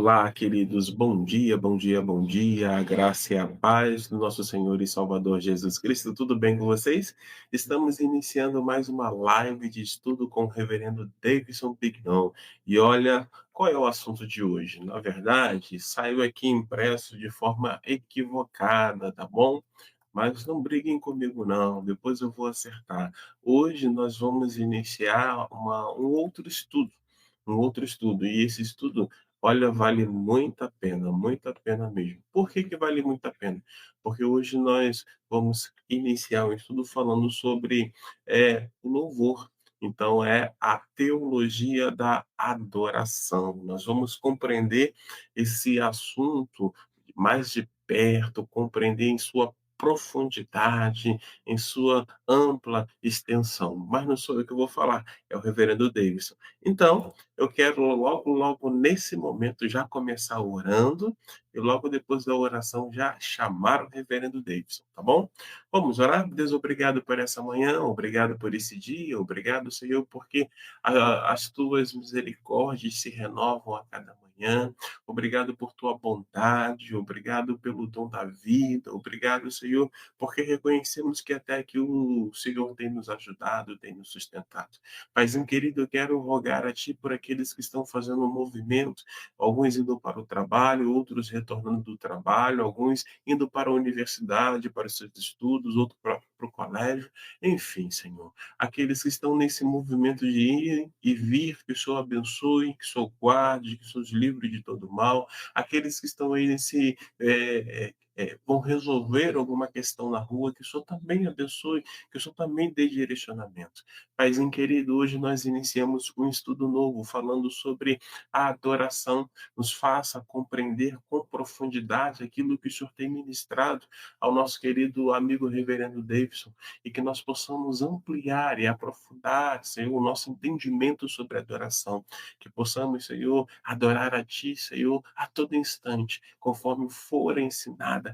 Olá, queridos, bom dia, bom dia, bom dia, a graça e a paz do nosso Senhor e Salvador Jesus Cristo, tudo bem com vocês? Estamos iniciando mais uma live de estudo com o reverendo Davidson Pignon. E olha, qual é o assunto de hoje? Na verdade, saiu aqui impresso de forma equivocada, tá bom? Mas não briguem comigo não, depois eu vou acertar. Hoje nós vamos iniciar um outro estudo, e esse estudo, olha, vale muito a pena mesmo. Por que que vale muito a pena? Porque hoje nós vamos iniciar um estudo falando sobre, o louvor. Então é a teologia da adoração. Nós vamos compreender esse assunto mais de perto, compreender em sua profundidade, em sua ampla extensão. Mas não sou eu que vou falar, é o reverendo Davidson. Então, eu quero logo nesse momento já começar orando e logo depois da oração já chamar o reverendo Davidson, tá bom? Vamos orar? Deus, obrigado por essa manhã, obrigado por esse dia, obrigado, Senhor, porque as tuas misericórdias se renovam a cada manhã. Obrigado por tua bondade, obrigado pelo dom da vida, obrigado, Senhor, porque reconhecemos que até aqui o Senhor tem nos ajudado, tem nos sustentado. Paizinho querido, eu quero rogar a Ti por aqueles que estão fazendo um movimento, alguns indo para o trabalho, outros retornando do trabalho, alguns indo para a universidade, para os seus estudos, outros para o colégio, enfim, Senhor, aqueles que estão nesse movimento de ir e vir, que o Senhor abençoe, que o Senhor guarde, que o Senhor os livre de todo mal, aqueles que estão aí vão resolver alguma questão na rua, que o Senhor também abençoe, que o Senhor também dê direcionamento. Paizinho querido, hoje nós iniciamos um estudo novo falando sobre a adoração. Nos faça compreender com profundidade aquilo que o Senhor tem ministrado ao nosso querido amigo reverendo Davidson e que nós possamos ampliar e aprofundar, Senhor, o nosso entendimento sobre a adoração. Que possamos, Senhor, adorar a Ti, Senhor, a todo instante, conforme for ensinada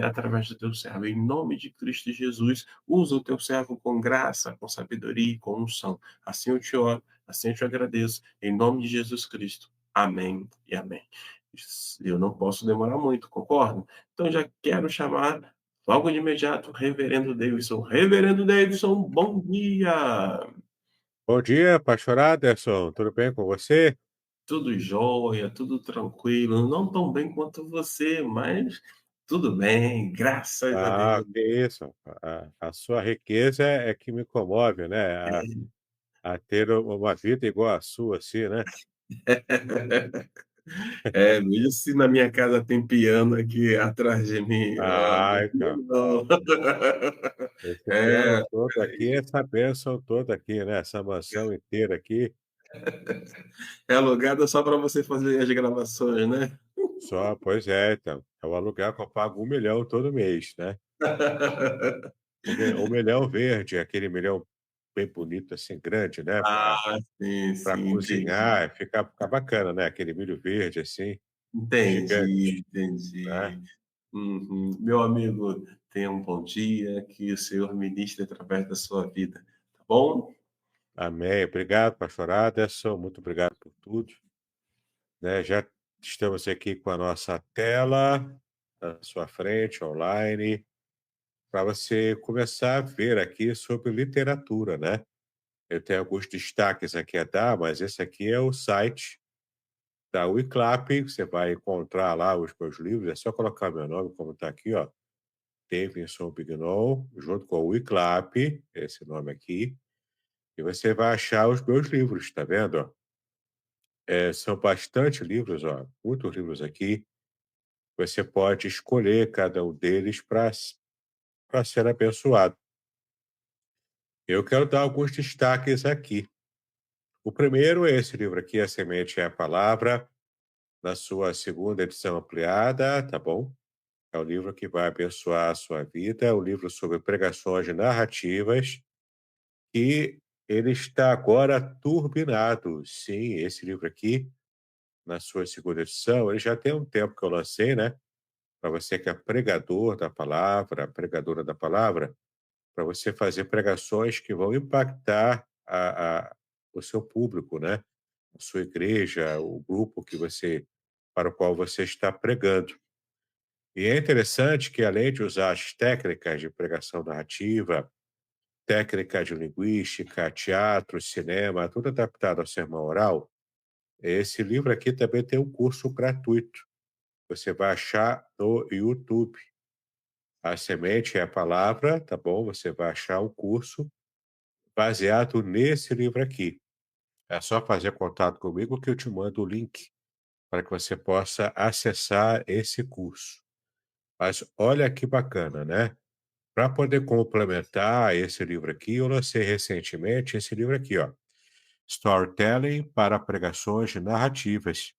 através do Teu servo. Em nome de Cristo Jesus, usa o Teu servo com graça, com sabedoria e com unção. Assim eu te oro, assim eu te agradeço, em nome de Jesus Cristo. Amém e amém. Eu não posso demorar muito, concorda? Então já quero chamar logo de imediato o reverendo Davidson. Reverendo Davidson, bom dia! Bom dia, pastor Aderson, tudo bem com você? Tudo jóia, tudo tranquilo, não tão bem quanto você, mas tudo bem, graças a Ah, Deus. que isso, a sua riqueza é que me comove, né, a ter uma vida igual à sua, assim, né. É, mesmo se na minha casa tem piano aqui atrás de mim, ó, Ah, então, não. esse piano É, todo aqui, essa bênção toda aqui, né, essa mansão inteira aqui, é alugada só para você fazer as gravações, né? só pois é, então, é o aluguel que eu pago 1.000.000 todo mês, né. O milhão verde, aquele milhão bem bonito, assim, grande, né, para Ah, sim, pra sim, entendi. cozinhar, fica bacana, né, aquele milho verde, assim, Entendi, gigante, né. entendi. Uhum. Meu amigo, tenha um bom dia, que o Senhor ministre através da sua vida, tá bom? Amém. Obrigado, pastor Aderson. Muito obrigado por tudo. Né, já estamos aqui com a nossa tela à sua frente, online, para você começar a ver aqui sobre literatura, né? Eu tenho alguns destaques aqui a dar, mas esse aqui é o site da Wiclap. Você vai encontrar lá os meus livros. É só colocar meu nome, como está aqui, ó. Davidson Pignon, junto com o Wiclap, esse nome aqui. E você vai achar os meus livros, tá vendo? Ó? São bastante livros, ó, muitos livros aqui. Você pode escolher cada um deles para ser abençoado. Eu quero dar alguns destaques aqui. O primeiro é esse livro aqui, A Semente é a Palavra, na sua segunda edição ampliada, tá bom? É um livro que vai abençoar a sua vida, é um livro sobre pregações narrativas e ele está agora turbinado. Sim, esse livro aqui, na sua segunda edição, ele já tem um tempo que eu lancei, né? Para você que é pregador da palavra, pregadora da palavra, para você fazer pregações que vão impactar o seu público, né? A sua igreja, o grupo que você para o qual você está pregando. E é interessante que, além de usar as técnicas de pregação narrativa, técnica de linguística, teatro, cinema, tudo adaptado ao sermão oral, esse livro aqui também tem um curso gratuito. Você vai achar no YouTube. A semente é a palavra, tá bom? Você vai achar um curso baseado nesse livro aqui. É só fazer contato comigo que eu te mando o link para que você possa acessar esse curso. Mas olha que bacana, né? Para poder complementar esse livro aqui, eu lancei recentemente esse livro aqui, ó. Storytelling para pregações narrativas.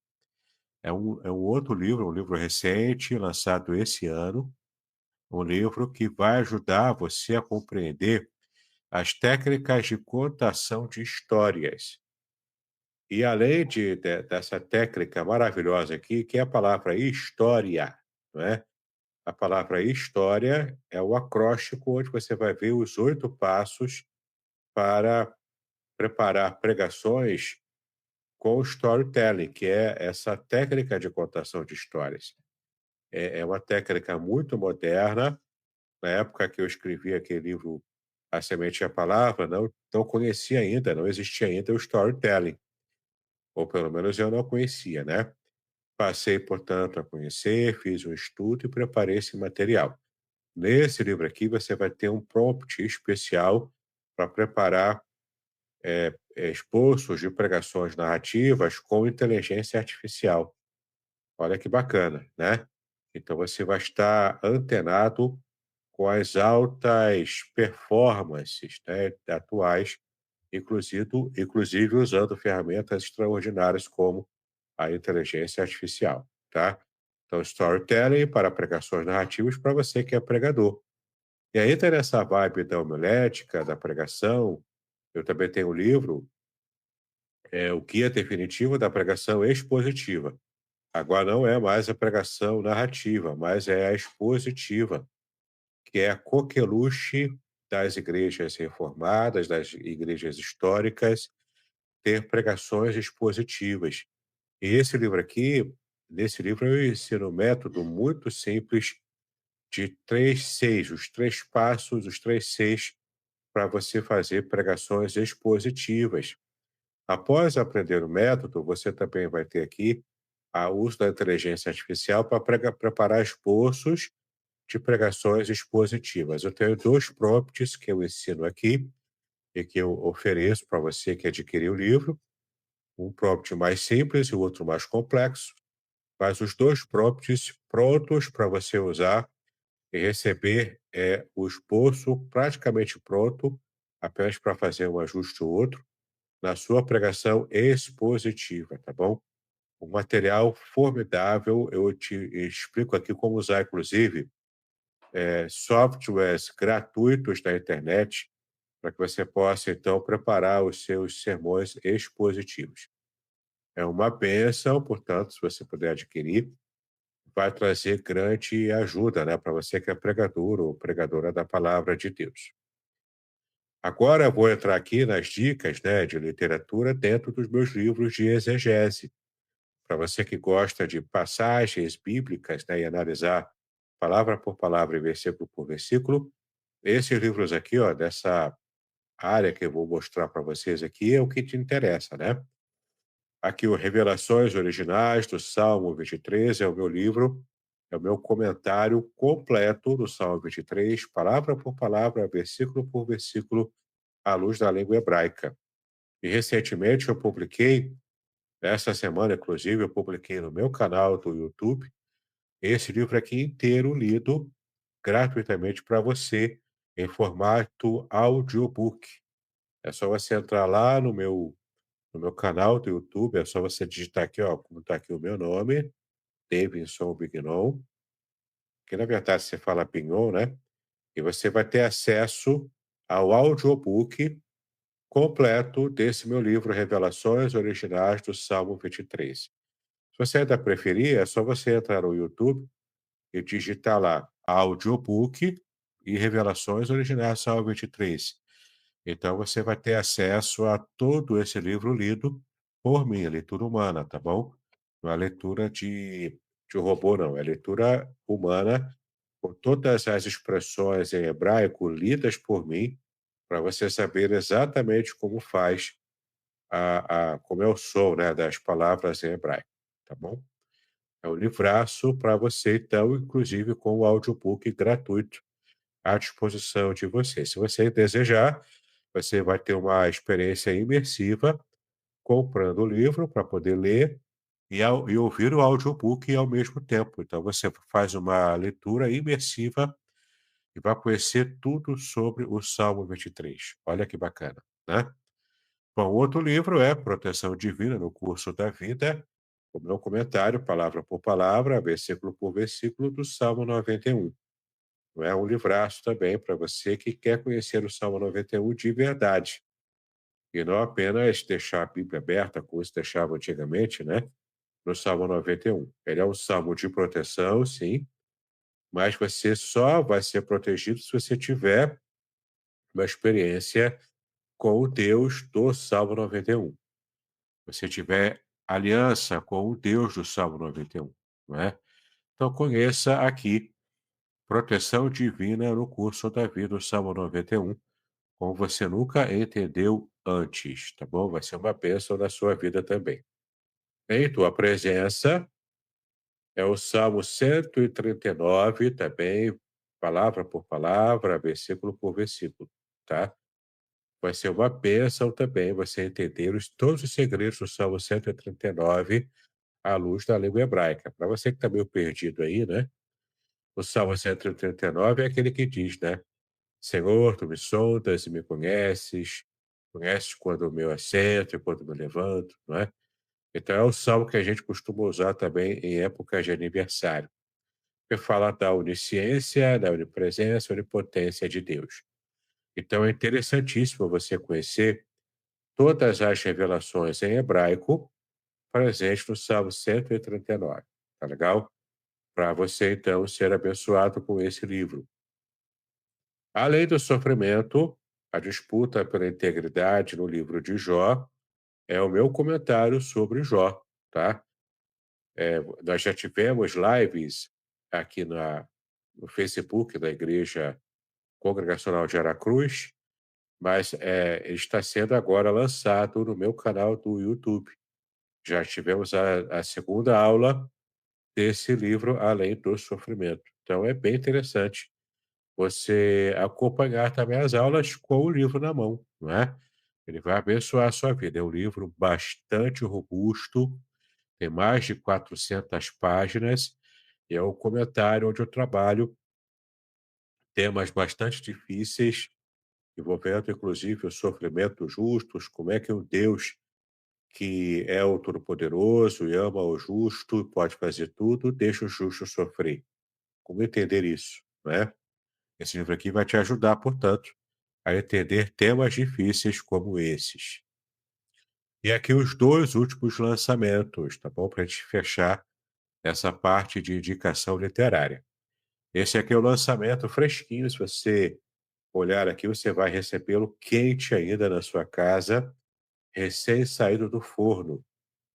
É um outro livro, um livro recente, lançado esse ano, um livro que vai ajudar você a compreender as técnicas de contação de histórias. E além dessa técnica maravilhosa aqui, que é a palavra história, não é? A palavra história é o acróstico onde você vai ver os 8 passos para preparar pregações com storytelling, que é essa técnica de contação de histórias. É uma técnica muito moderna. Na época que eu escrevi aquele livro A Semente e a Palavra, não conhecia ainda, não existia ainda o storytelling, ou pelo menos eu não conhecia, né? Passei, portanto, a conhecer, fiz um estudo e preparei esse material. Nesse livro aqui, você vai ter um prompt especial para preparar esboços de pregações narrativas com inteligência artificial. Olha que bacana, né? Então você vai estar antenado com as altas performances, né, atuais, inclusive usando ferramentas extraordinárias como a inteligência artificial, tá? Então, storytelling para pregações narrativas para você que é pregador. E aí, tá nessa vibe da homilética, da pregação, eu também tenho um livro, O Guia Definitivo da Pregação Expositiva. Agora não é mais a pregação narrativa, mas é a expositiva, que é a coqueluche das igrejas reformadas, das igrejas históricas, ter pregações expositivas. E esse livro aqui, nesse livro eu ensino um método muito simples de 3 6, os 3 passos, os 3 6 para você fazer pregações expositivas. Após aprender o método, você também vai ter aqui o uso da inteligência artificial para preparar esboços de pregações expositivas. Eu tenho 2 prompts que eu ensino aqui e que eu ofereço para você que adquirir o livro, um prompt mais simples e o outro mais complexo, mas os 2 prompts prontos para você usar e receber, o esboço praticamente pronto, apenas para fazer um ajuste ou outro, na sua pregação expositiva, tá bom? Um material formidável, eu te explico aqui como usar, inclusive, softwares gratuitos da internet, para que você possa, então, preparar os seus sermões expositivos. É uma bênção, portanto, se você puder adquirir, vai trazer grande ajuda, né, para você que é pregador ou pregadora da palavra de Deus. Agora eu vou entrar aqui nas dicas, né, de literatura dentro dos meus livros de exegese. Para você que gosta de passagens bíblicas, né, e analisar palavra por palavra e versículo por versículo, esses livros aqui, ó, dessa área que eu vou mostrar para vocês aqui, é o que te interessa, né? Aqui o Revelações Originais do Salmo 23 é o meu livro, é o meu comentário completo do Salmo 23, palavra por palavra, versículo por versículo, à luz da língua hebraica. E recentemente eu publiquei, essa semana inclusive, eu publiquei no meu canal do YouTube, esse livro aqui inteiro lido gratuitamente para você, em formato audiobook. É só você entrar lá no meu canal do YouTube, é só você digitar aqui, ó, como está aqui o meu nome, Davidson Bignon, que na verdade você fala Pignon, né? E você vai ter acesso ao audiobook completo desse meu livro Revelações Originais do Salmo 23. Se você ainda preferir, é só você entrar no YouTube e digitar lá audiobook e Revelações Originais do Salmo 23. Então você vai ter acesso a todo esse livro lido por mim, leitura humana, tá bom? Não é leitura de robô não, é leitura humana, com todas as expressões em hebraico lidas por mim, para você saber exatamente como faz como é o som, né, das palavras em hebraico, tá bom? É um livraço para você então, inclusive com o audiobook gratuito à disposição de você. Se você desejar, você vai ter uma experiência imersiva comprando o livro para poder ler e ouvir o audiobook ao mesmo tempo. Então você faz uma leitura imersiva e vai conhecer tudo sobre o Salmo 23. Olha que bacana, né? Bom, outro livro é Proteção Divina no Curso da Vida, o meu comentário, palavra por palavra, versículo por versículo, do Salmo 91. Não é um livraço também para você que quer conhecer o Salmo 91 de verdade. E não apenas deixar a Bíblia aberta, como se deixava antigamente, né? No Salmo 91. Ele é um salmo de proteção, sim, mas você só vai ser protegido se você tiver uma experiência com o Deus do Salmo 91. Você tiver aliança com o Deus do Salmo 91, não é? Então conheça aqui Proteção Divina no Curso da Vida, do Salmo 91, como você nunca entendeu antes, tá bom? Vai ser uma bênção na sua vida também. Em tua presença, é o Salmo 139 também, palavra por palavra, versículo por versículo, tá? Vai ser uma bênção também você entender todos os segredos do Salmo 139 à luz da língua hebraica. Para você que está meio perdido aí, né? O Salmo 139 é aquele que diz, né? Senhor, tu me sondas e me conheces, conheces quando eu me assento e quando me levanto, não é? Então é o salmo que a gente costuma usar também em épocas de aniversário, que fala da onisciência, da onipresença, onipotência de Deus. Então é interessantíssimo você conhecer todas as revelações em hebraico presentes no Salmo 139. Tá legal? Para você, então, ser abençoado com esse livro. Além do sofrimento, a disputa pela integridade no livro de Jó é o meu comentário sobre Jó, tá? Nós já tivemos lives aqui no Facebook da Igreja Congregacional de Aracruz, mas ele está sendo agora lançado no meu canal do YouTube. Já tivemos a segunda aula desse livro, Além do Sofrimento. Então é bem interessante você acompanhar também as aulas com o livro na mão, não é? Ele vai abençoar a sua vida. É um livro bastante robusto, tem mais de 400 páginas, e é um comentário onde eu trabalho temas bastante difíceis, envolvendo inclusive o sofrimento justos, como é que um Deus que é o Todo-Poderoso e ama o justo, pode fazer tudo, deixa o justo sofrer. Como entender isso, né? Esse livro aqui vai te ajudar, portanto, a entender temas difíceis como esses. E aqui os dois últimos lançamentos, tá bom? Para a gente fechar essa parte de indicação literária. Esse aqui é o lançamento fresquinho. Se você olhar aqui, você vai recebê-lo quente ainda na sua casa, recém-saído do forno.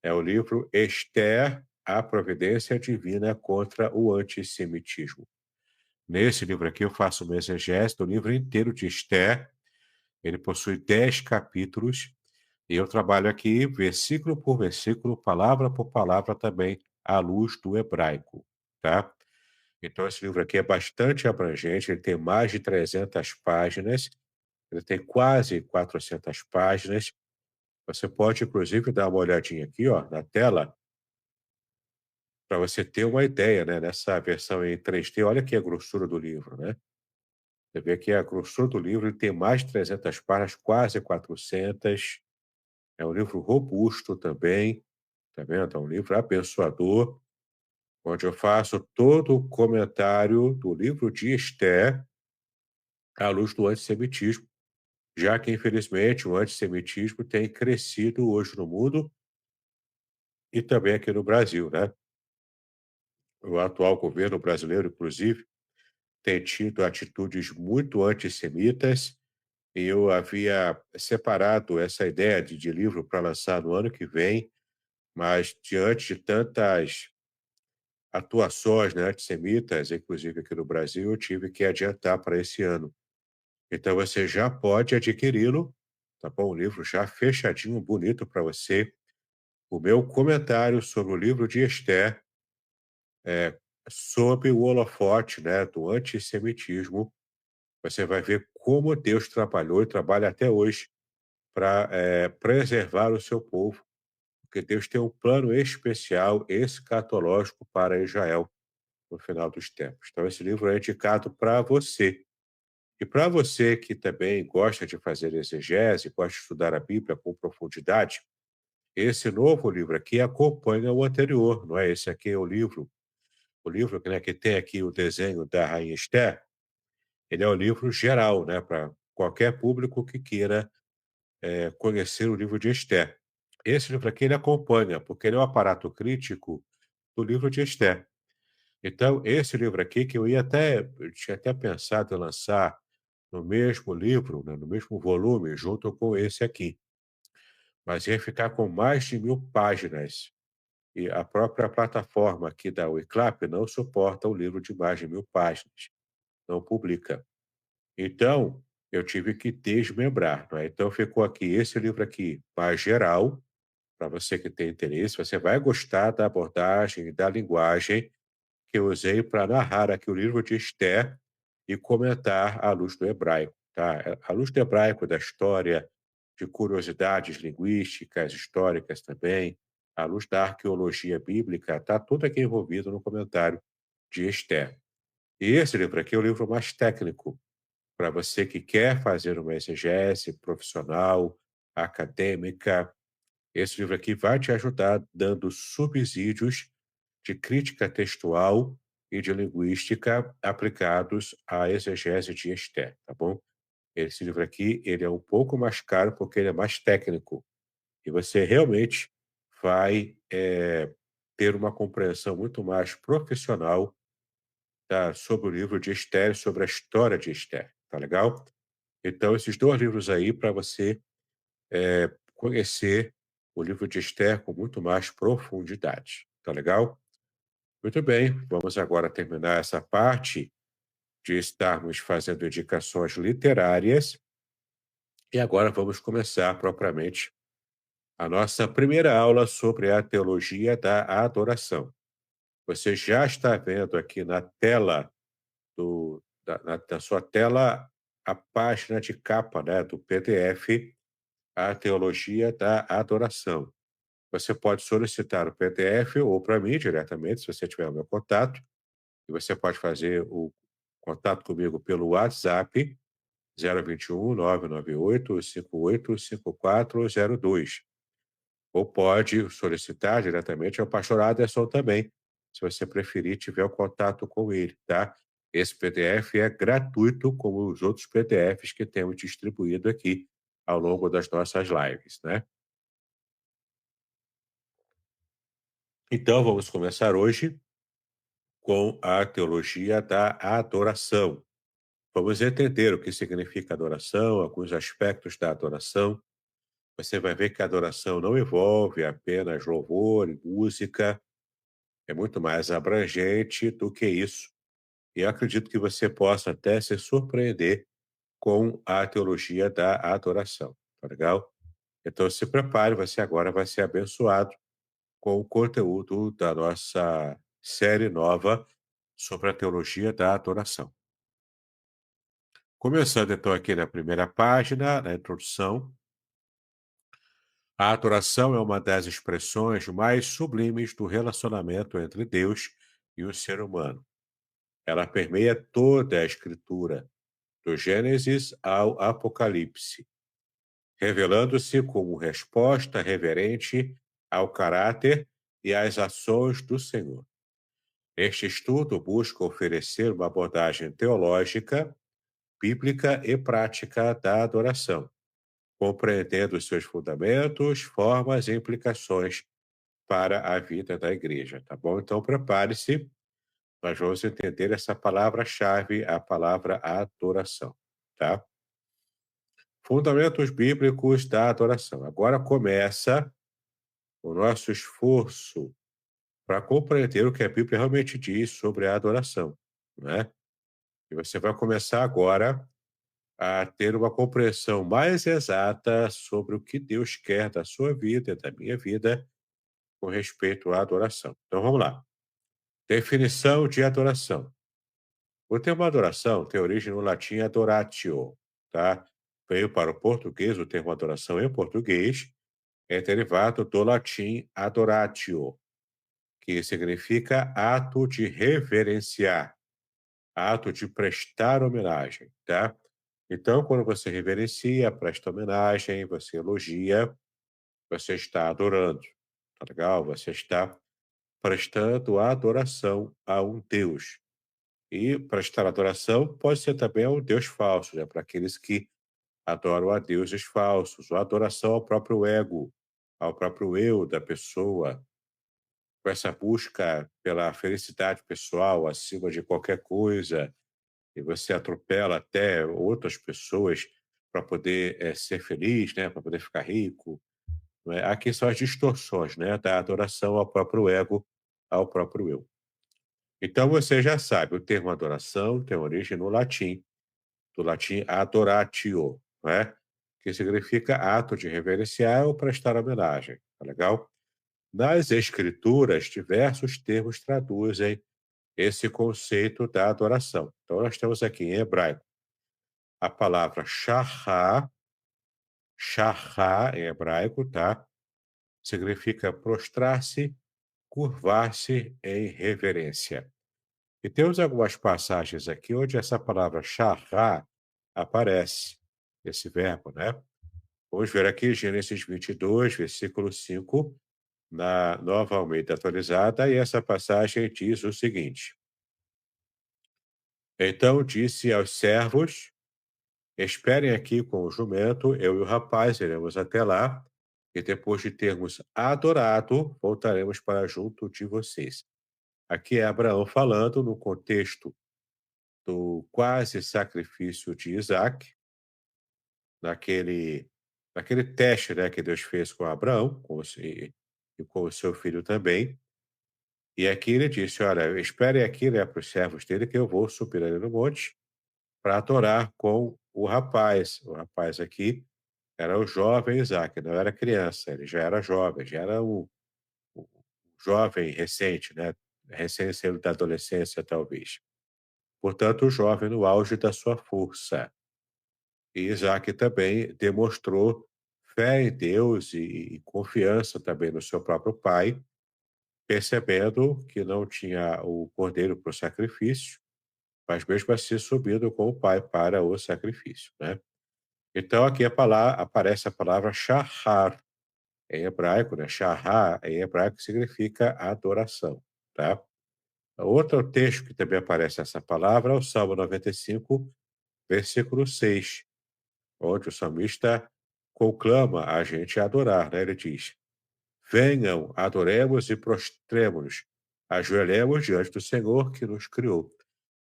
É o livro Esther, a Providência Divina contra o Antissemitismo. Nesse livro aqui eu faço uma exegese do livro inteiro de Esther. Ele possui 10 capítulos e eu trabalho aqui versículo por versículo, palavra por palavra também, à luz do hebraico, tá? Então esse livro aqui é bastante abrangente, ele tem mais de 300 páginas, ele tem quase 400 páginas. Você pode inclusive dar uma olhadinha aqui, ó, na tela, para você ter uma ideia, né, nessa versão em 3D. Olha aqui a grossura do livro, né? Você vê que a grossura do livro ele tem mais de 300 páginas, quase 400. É um livro robusto também, tá vendo? É um livro abençoador, onde eu faço todo o comentário do livro de Esther à luz do antissemitismo, já que, infelizmente, o antissemitismo tem crescido hoje no mundo e também aqui no Brasil, né? O atual governo brasileiro, inclusive, tem tido atitudes muito antissemitas, e eu havia separado essa ideia de livro para lançar no ano que vem, mas diante de tantas atuações, né, antissemitas, inclusive aqui no Brasil, eu tive que adiantar para esse ano. Então você já pode adquiri-lo, tá bom? O livro já fechadinho, bonito para você. O meu comentário sobre o livro de Esther, é, sob o holofote, né, do antissemitismo. Você vai ver como Deus trabalhou e trabalha até hoje para preservar o seu povo, porque Deus tem um plano especial, escatológico para Israel no final dos tempos. Então, esse livro é indicado para você. E para você que também gosta de fazer exegese, gosta de estudar a Bíblia com profundidade, esse novo livro aqui acompanha o anterior, não é? Esse aqui é o livro, né, que tem aqui o desenho da Rainha Esther. Ele é um livro geral, né, para qualquer público que queira conhecer o livro de Esther. Esse livro aqui ele acompanha, porque ele é um aparato crítico do livro de Esther. Então, esse livro aqui, que eu tinha até pensado em lançar no mesmo livro, né, no mesmo volume, junto com esse aqui, mas ia ficar com mais de 1000 páginas. E a própria plataforma aqui da Wiclap não suporta um livro de mais de 1000 páginas, não publica. Então, eu tive que desmembrar, não é? Então ficou aqui esse livro aqui, mais geral, para você que tem interesse, você vai gostar da abordagem e da linguagem que eu usei para narrar aqui o livro de Esther e comentar à luz do hebraico, tá? À luz do hebraico, da história, de curiosidades linguísticas, históricas também, à luz da arqueologia bíblica, está tudo aqui envolvido no comentário de Esther. E esse livro aqui é o livro mais técnico, para você que quer fazer uma exegese profissional, acadêmica. Esse livro aqui vai te ajudar dando subsídios de crítica textual e de linguística aplicados à exegese de Esther, tá bom? Esse livro aqui, ele é um pouco mais caro porque ele é mais técnico e você realmente vai ter uma compreensão muito mais profissional, tá, sobre o livro de Esther e sobre a história de Esther, tá legal? Então, esses 2 livros aí para você, conhecer o livro de Esther com muito mais profundidade, tá legal? Muito bem, vamos agora terminar essa parte de estarmos fazendo indicações literárias e agora vamos começar propriamente a nossa primeira aula sobre a teologia da adoração. Você já está vendo aqui na tela da sua tela a página de capa, né, do PDF, a teologia da adoração. Você pode solicitar o PDF ou para mim diretamente, se você tiver o meu contato, e você pode fazer o contato comigo pelo WhatsApp 021 998 585402. Ou pode solicitar diretamente ao pastor Aderson também, se você preferir, tiver o contato com ele, tá? Esse PDF é gratuito, como os outros PDFs que temos distribuído aqui ao longo das nossas lives, né? Então, vamos começar hoje com a teologia da adoração. Vamos entender o que significa adoração, alguns aspectos da adoração. Você vai ver que a adoração não envolve apenas louvor e música, é muito mais abrangente do que isso. E eu acredito que você possa até se surpreender com a teologia da adoração, tá legal? Então se prepare, você agora vai ser abençoado com o conteúdo da nossa série nova sobre a teologia da adoração. Começando então aqui na primeira página, na introdução, a adoração é uma das expressões mais sublimes do relacionamento entre Deus e o ser humano. Ela permeia toda a Escritura, do Gênesis ao Apocalipse, revelando-se como resposta reverente ao caráter e às ações do Senhor. Este estudo busca oferecer uma abordagem teológica, bíblica e prática da adoração, compreendendo seus fundamentos, formas e implicações para a vida da igreja, tá bom? Então prepare-se, nós vamos entender essa palavra-chave, a palavra adoração, tá? Fundamentos bíblicos da adoração. Agora começa o nosso esforço para compreender o que a Bíblia realmente diz sobre a adoração, né? E você vai começar agora a ter uma compreensão mais exata sobre o que Deus quer da sua vida e da minha vida com respeito à adoração. Então vamos lá. Definição de adoração. O termo adoração tem origem no latim adoratio, tá? Veio para o português, o termo adoração em português é derivado do latim adoratio, que significa ato de reverenciar, ato de prestar homenagem, tá? Então, quando você reverencia, presta homenagem, você elogia, você está adorando, tá legal? Você está prestando adoração a um Deus. E prestar adoração pode ser também a um Deus falso, né? Para aqueles que adoram a deuses falsos, ou adoração ao próprio ego, ao próprio eu da pessoa, com essa busca pela felicidade pessoal acima de qualquer coisa, e você atropela até outras pessoas para poder ser feliz, né? Para poder ficar rico. Não é? Aqui são as distorções, né? Da adoração ao próprio ego, ao próprio eu. Então você já sabe, o termo adoração tem origem no latim, do latim adoratio, né? Que significa ato de reverenciar ou prestar homenagem. Tá legal? Nas escrituras, diversos termos traduzem esse conceito da adoração. Então, nós temos aqui em hebraico a palavra shachá, shachá em hebraico, tá? Significa prostrar-se, curvar-se em reverência. E temos algumas passagens aqui onde essa palavra shachá aparece, esse verbo, né? Vamos ver aqui Gênesis 22, versículo 5, na Nova Almeida atualizada, e essa passagem diz o seguinte: Então disse aos servos: Esperem aqui com o jumento, eu e o rapaz iremos até lá, e depois de termos adorado, voltaremos para junto de vocês. Aqui é Abraão falando no contexto do quase sacrifício de Isaac, naquele, naquele teste, né, que Deus fez com Abraão e com o seu filho também. E aqui ele disse: Olha, esperem aqui, né, para os servos dele, que eu vou subir ali no monte para adorar com o rapaz. O rapaz aqui era o jovem Isaac, não era criança, ele já era jovem, já era o jovem recente, né? Recém saindo da adolescência, talvez. Portanto, o jovem no auge da sua força. E Isaac também demonstrou fé em Deus e confiança também no seu próprio pai, percebendo que não tinha o cordeiro para o sacrifício, mas mesmo assim subindo com o pai para o sacrifício, né? Então aqui aparece a palavra shahar, em hebraico, né? Shahar, em hebraico, significa adoração, tá? Outro texto que também aparece essa palavra é o Salmo 95, versículo 6, onde o salmista conclama a gente a adorar, né? Ele diz: Venham, adoremos e prostremos-nos, ajoelhemos diante do Senhor que nos criou.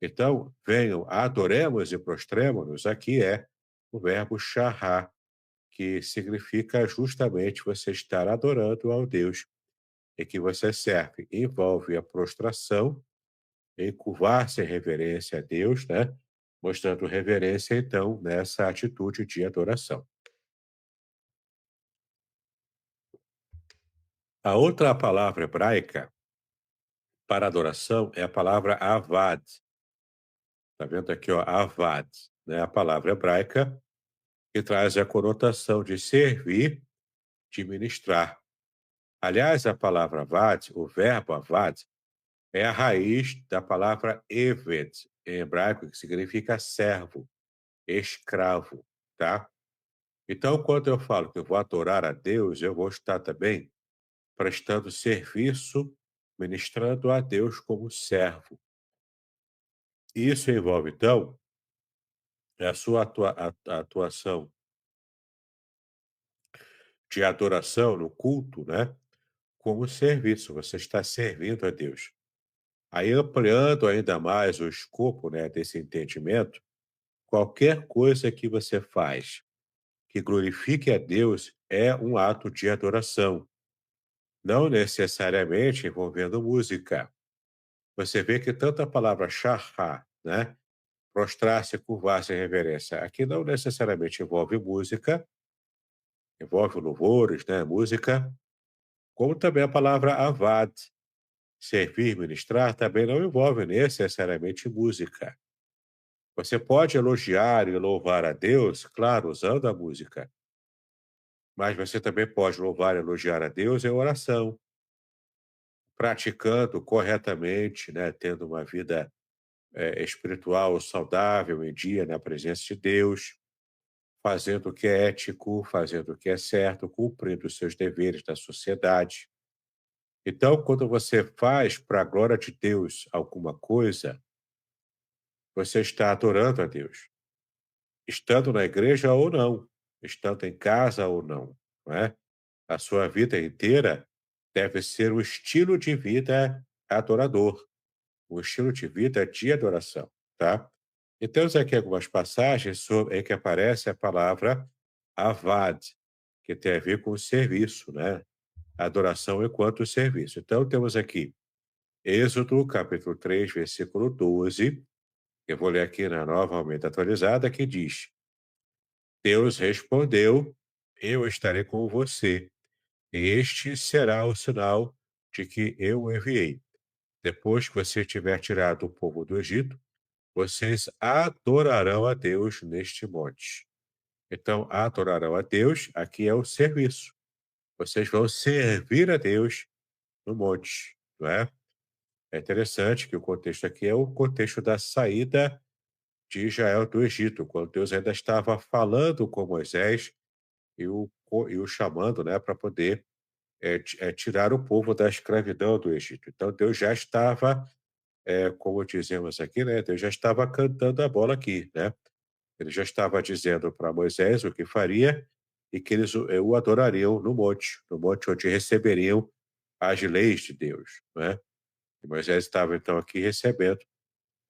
Então, venham, adoremos e prostremos-nos, aqui é o verbo shahar, que significa justamente você estar adorando ao Deus em que você serve. Envolve a prostração, em curvar-se em reverência a Deus, né? Mostrando reverência, então, nessa atitude de adoração. A outra palavra hebraica para adoração é a palavra avad. Está vendo aqui, ó, avad, né? A palavra hebraica que traz a conotação de servir, de ministrar. Aliás, a palavra avad, o verbo avad, é a raiz da palavra eved, em hebraico, que significa servo, escravo, tá? Então, quando eu falo que eu vou adorar a Deus, eu vou estar também prestando serviço, ministrando a Deus como servo. Isso envolve, então, a sua a atuação de adoração no culto, né? Como serviço, você está servindo a Deus. Aí, ampliando ainda mais o escopo, né, desse entendimento, qualquer coisa que você faz que glorifique a Deus é um ato de adoração. não necessariamente envolvendo música. Você vê que tanto a palavra shahá, né, prostrar-se, curvar-se em reverência, aqui não necessariamente envolve música, envolve louvores, né, música, como também a palavra avad, servir, ministrar, também não envolve necessariamente música. Você pode elogiar e louvar a Deus, claro, usando a música, mas você também pode louvar e elogiar a Deus em oração, praticando corretamente, né, tendo uma vida espiritual saudável em dia na presença de Deus, fazendo o que é ético, fazendo o que é certo, cumprindo os seus deveres na sociedade. Então, quando você faz para a glória de Deus alguma coisa, você está adorando a Deus, estando na igreja ou não, estando em casa ou não, não é? A sua vida inteira deve ser um estilo de vida adorador, um estilo de vida de adoração, tá? E temos aqui algumas passagens em que aparece a palavra avad, que tem a ver com o serviço, né? Adoração enquanto serviço. Então, temos aqui Êxodo, capítulo 3, versículo 12. Eu vou ler aqui na Nova Almeida Atualizada, que diz: Deus respondeu: Eu estarei com você, e este será o sinal de que eu o enviei. Depois que você tiver tirado o povo do Egito, vocês adorarão a Deus neste monte. Então, adorarão a Deus, aqui é o serviço. Vocês vão servir a Deus no monte, não é? É interessante que o contexto aqui é o contexto da saída de Israel do Egito, quando Deus ainda estava falando com Moisés e o chamando, né, para poder tirar o povo da escravidão do Egito. Então, Deus já estava, como dizemos aqui, né, Deus já estava cantando a bola aqui, né? Ele já estava dizendo para Moisés o que faria e que eles o adorariam no monte onde receberiam as leis de Deus, né? E Moisés estava então aqui recebendo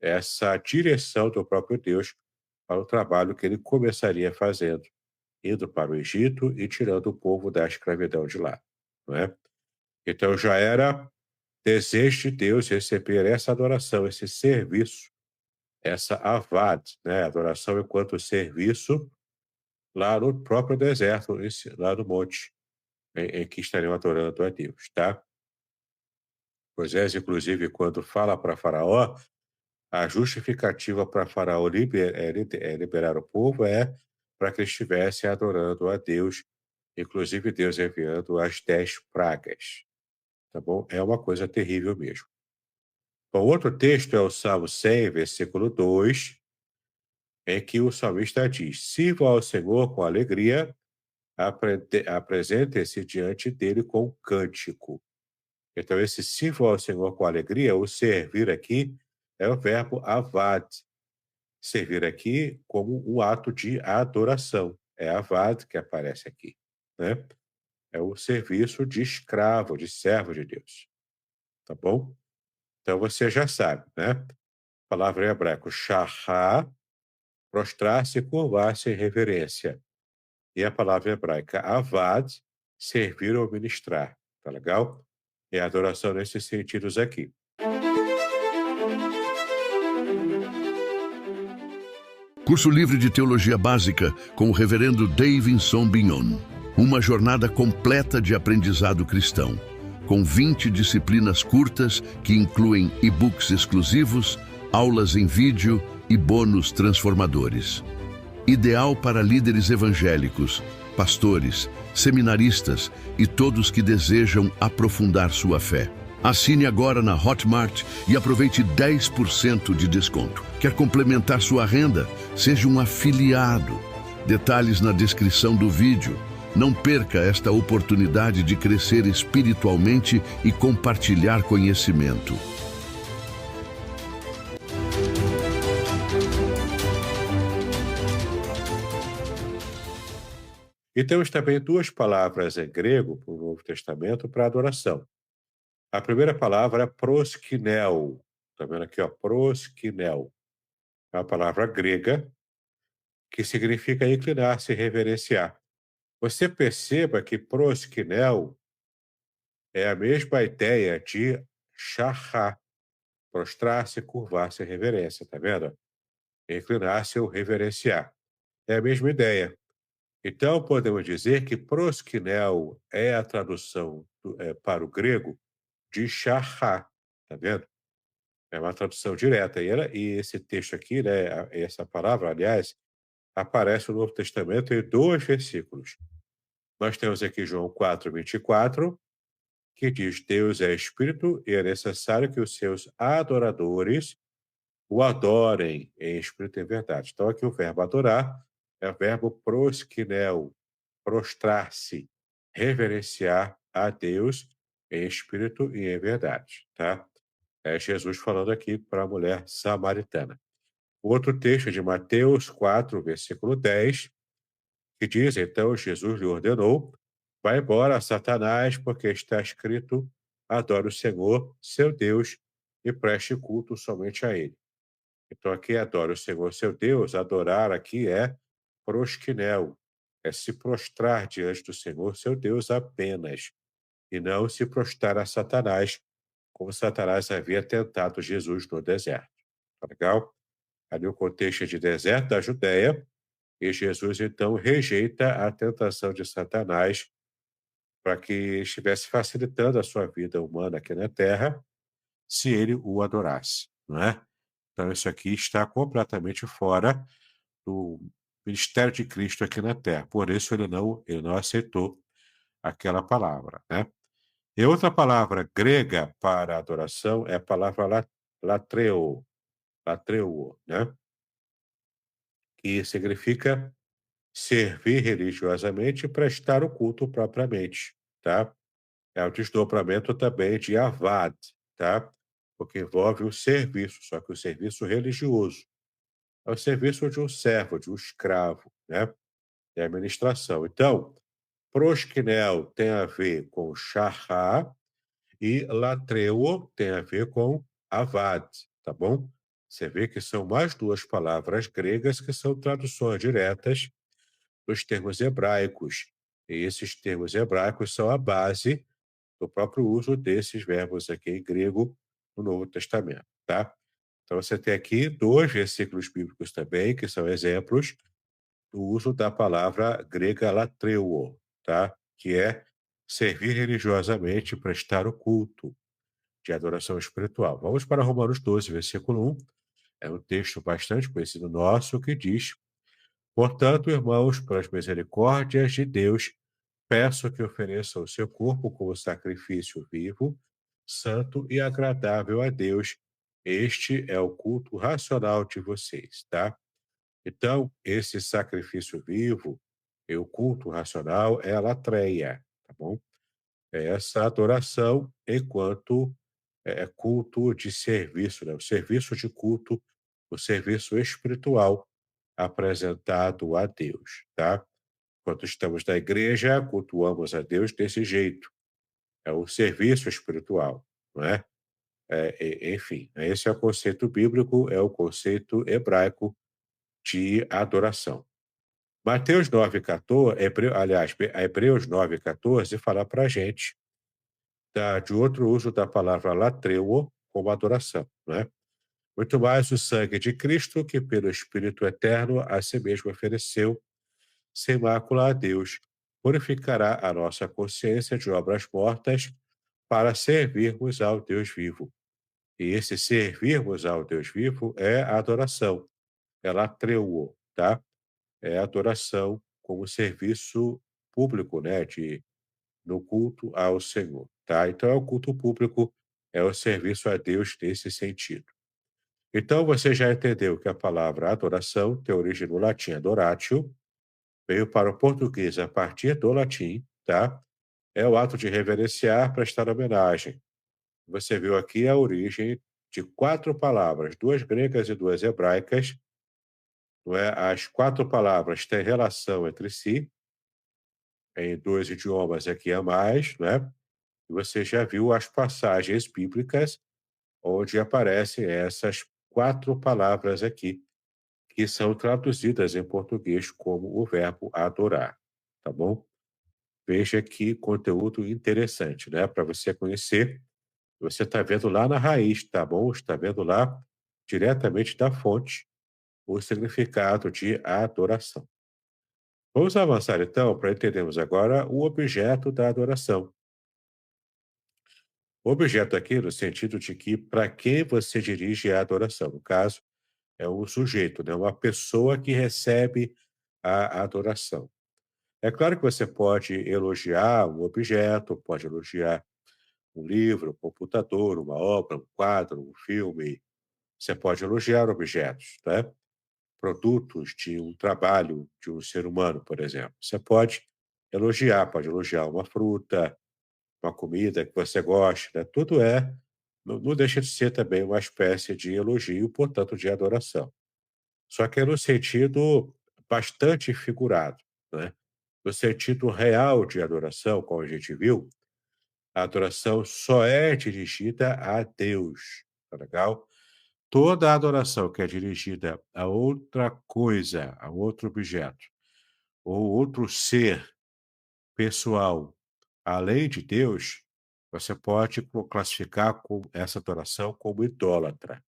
essa direção do próprio Deus para o trabalho que ele começaria fazendo, indo para o Egito e tirando o povo da escravidão de lá, não é? Então já era desejo de Deus receber essa adoração, esse serviço, essa avad, né? Adoração enquanto serviço lá no próprio deserto, lá no monte, em que estariam adorando a Deus, tá? Moisés, inclusive, quando fala para Faraó, a justificativa para Faraó liberar o povo é para que eles estivessem adorando a Deus, inclusive Deus enviando as 10 pragas, tá bom? É uma coisa terrível mesmo. Bom, outro texto é o Salmo 100, versículo 2, em que o salmista diz: Sirva ao Senhor com alegria, apresente-se diante dele com cântico. Então, esse sirva ao Senhor com alegria, o servir aqui é o verbo avad. Servir aqui como um ato de adoração. É avad que aparece aqui, né? É o serviço de escravo, de servo de Deus, tá bom? Então você já sabe, né? A palavra em hebraico, shahá, prostrar-se, curvar-se em reverência. E a palavra hebraica avad, servir ou ministrar. Tá legal? É adoração nesses sentidos aqui. Curso livre de Teologia Básica com o Reverendo Davidson Bignon. Uma jornada completa de aprendizado cristão, com 20 disciplinas curtas que incluem e-books exclusivos, aulas em vídeo e bônus transformadores. Ideal para líderes evangélicos, pastores, seminaristas e todos que desejam aprofundar sua fé. Assine agora na Hotmart e aproveite 10% de desconto. Quer complementar sua renda? Seja um afiliado. Detalhes na descrição do vídeo. Não perca esta oportunidade de crescer espiritualmente e compartilhar conhecimento. E temos também duas palavras em grego para o Novo Testamento para adoração. A primeira palavra é proskinel. Está vendo aqui, ó? Proskinel. É uma palavra grega que significa inclinar-se, reverenciar. Você perceba que proskinel É a mesma ideia de shahá, prostrar-se, curvar-se em reverência, tá vendo? Inclinar-se ou reverenciar. É a mesma ideia. Então, podemos dizer que proskinel é a tradução para o grego de shahá, tá vendo? É uma tradução direta. E esse texto aqui, né, essa palavra, aliás, aparece no Novo Testamento em 2 versículos. Nós temos aqui João 4:24, que diz: Deus é espírito e é necessário que os seus adoradores o adorem em espírito e em verdade. Então, aqui o verbo adorar é o verbo proskinel, prostrar-se, reverenciar a Deus em espírito e em verdade, tá? É Jesus falando aqui para a mulher samaritana. Outro texto de Mateus 4, versículo 10, que diz: Então Jesus lhe ordenou: Vai embora, Satanás, porque está escrito: Adore o Senhor, seu Deus, e preste culto somente a ele. Então, aqui adore o Senhor, seu Deus. Adorar aqui é proskinel, é se prostrar diante do Senhor, seu Deus, apenas, e não se prostrar a Satanás, como Satanás havia tentado Jesus no deserto. Tá legal? Ali o contexto é de deserto da Judéia, e Jesus então rejeita a tentação de Satanás para que estivesse facilitando a sua vida humana aqui na terra, se ele o adorasse, não é? Então isso aqui está completamente fora do ministério de Cristo aqui na terra. Por isso ele não aceitou aquela palavra, né? E outra palavra grega para adoração é a palavra latreo, latreuo, né? Que significa servir religiosamente e prestar o culto propriamente, tá? É o desdobramento também de avad, tá? Porque envolve o serviço, só que o serviço religioso. É o serviço de um servo, de um escravo, né? É a administração. Então, proskinel tem a ver com shahá e latreuo tem a ver com avad, tá bom? Você vê que são mais 2 palavras gregas que são traduções diretas dos termos hebraicos. E esses termos hebraicos são a base do próprio uso desses verbos aqui em grego no Novo Testamento, tá? Então você tem aqui 2 versículos bíblicos também, que são exemplos do uso da palavra grega latreuo, tá? Que é servir religiosamente, prestar o culto de adoração espiritual. Vamos para Romanos 12, versículo 1. É um texto bastante conhecido nosso que diz: Portanto, irmãos, pelas misericórdias de Deus, peço que ofereçam o seu corpo como sacrifício vivo, santo e agradável a Deus. Este é o culto racional de vocês, tá? Então, esse sacrifício vivo e o culto racional é a latreia, tá bom? É essa adoração enquanto culto de serviço, né? O serviço de culto, o serviço espiritual apresentado a Deus, tá? Quando estamos na igreja, cultuamos a Deus desse jeito. É o serviço espiritual, não é? Enfim, esse é o conceito bíblico, é o conceito hebraico de adoração. Mateus 9,14, Hebreus 9,14 fala para a gente de outro uso da palavra latreuo como adoração, né? Muito mais o sangue de Cristo, que pelo Espírito Eterno a si mesmo ofereceu, sem mácula a Deus, purificará a nossa consciência de obras mortas para servirmos ao Deus vivo. E esse servirmos ao Deus vivo é a adoração, é latreuo, tá? É a adoração como serviço público, né, no culto ao Senhor, tá? Então, é o culto público, é o serviço a Deus nesse sentido. Então, você já entendeu que a palavra adoração tem origem no latim adoratio, veio para o português a partir do latim, tá? É o ato de reverenciar, prestar homenagem. Você viu aqui a origem de 4 palavras, 2 gregas e 2 hebraicas, não é? As 4 palavras têm relação entre si, em 2 idiomas aqui a mais, né? E você já viu as passagens bíblicas onde aparecem essas 4 palavras aqui, que são traduzidas em português como o verbo adorar, tá bom? Veja que conteúdo interessante, né, para você conhecer. Você está vendo lá na raiz, tá bom? Está vendo lá diretamente da fonte o significado de adoração. Vamos avançar então para entendermos agora o objeto da adoração. O objeto aqui no sentido de que para quem você dirige a adoração. No caso, é o sujeito, né? Uma pessoa que recebe a adoração. É claro que você pode elogiar um objeto, pode elogiar um livro, um computador, uma obra, um quadro, um filme. Você pode elogiar objetos, né? Produtos de um trabalho de um ser humano, por exemplo. Você pode elogiar uma fruta, uma comida que você goste, né? Tudo não deixa de ser também uma espécie de elogio, portanto, de adoração. Só que é no sentido bastante figurado, né? No sentido real de adoração, como a gente viu, a adoração só é dirigida a Deus, tá legal? Toda a adoração que é dirigida a outra coisa, a outro objeto, ou outro ser pessoal, além de Deus, você pode classificar essa adoração como idólatra.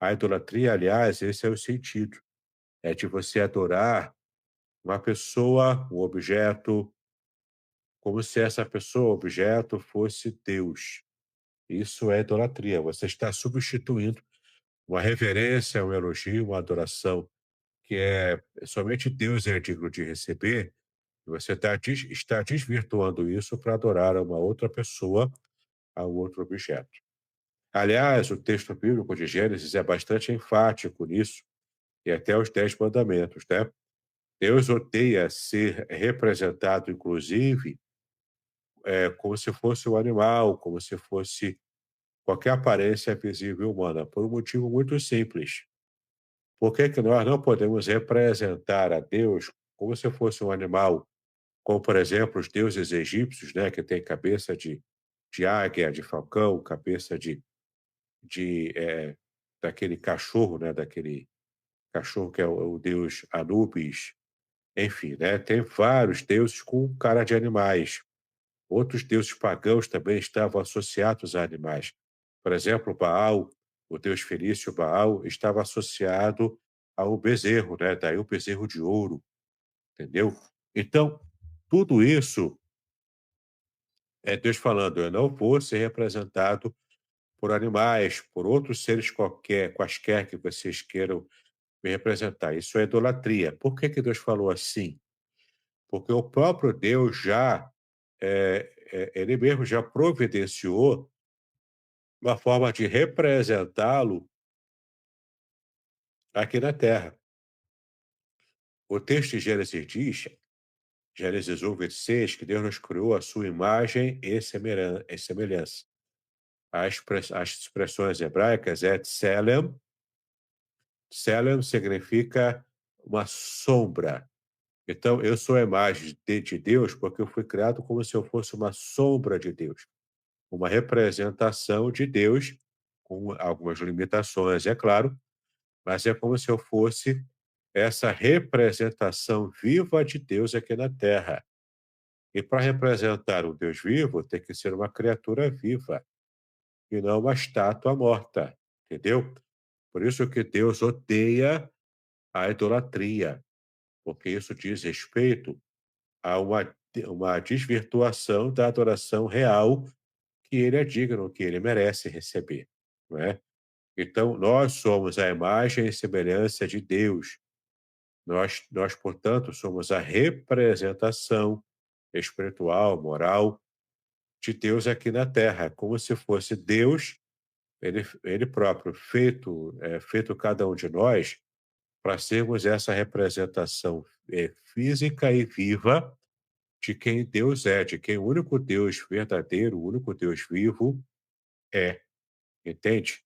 A idolatria, aliás, esse é o sentido, é de você adorar uma pessoa, um objeto, como se essa pessoa, objeto, fosse Deus. Isso é idolatria. Você está substituindo uma reverência, um elogio, uma adoração que somente Deus é digno de receber, e você está desvirtuando isso para adorar a uma outra pessoa, a um outro objeto. Aliás, o texto bíblico de Gênesis é bastante enfático nisso, e até os 10 mandamentos, né? Deus odeia ser representado, inclusive, como se fosse um animal, como se fosse qualquer aparência visível humana, por um motivo muito simples. Por que que nós não podemos representar a Deus como se fosse um animal, como, por exemplo, os deuses egípcios, né, que têm cabeça de águia, de falcão, cabeça daquele cachorro, né, daquele cachorro que é o deus Anubis, enfim, né, tem vários deuses com cara de animais. Outros deuses pagãos também estavam associados a animais. Por exemplo, Baal, o deus fenício Baal, estava associado ao bezerro, né? Daí o bezerro de ouro, entendeu? Então, tudo isso é Deus falando, eu não vou ser representado por animais, por outros seres quaisquer que vocês queiram me representar. Isso é idolatria. Por que que Deus falou assim? Porque o próprio Deus ele mesmo já providenciou uma forma de representá-lo aqui na Terra. O texto de Gênesis diz, Gênesis 1, 26, que Deus nos criou a sua imagem e semelhança. As expressões hebraicas é tselem. Tselem significa uma sombra. Então, eu sou a imagem de Deus porque eu fui criado como se eu fosse uma sombra de Deus. Uma representação de Deus, com algumas limitações, é claro, mas é como se eu fosse essa representação viva de Deus aqui na Terra. E para representar um Deus vivo, tem que ser uma criatura viva, e não uma estátua morta, entendeu? Por isso que Deus odeia a idolatria, porque isso diz respeito a uma desvirtuação da adoração real que ele é digno, que ele merece receber, não é? Então, nós somos a imagem e semelhança de Deus. Portanto, somos a representação espiritual, moral de Deus aqui na Terra, como se fosse Deus, ele próprio, feito cada um de nós, para sermos essa representação física e viva de quem Deus é, de quem o único Deus verdadeiro, o único Deus vivo é. Entende?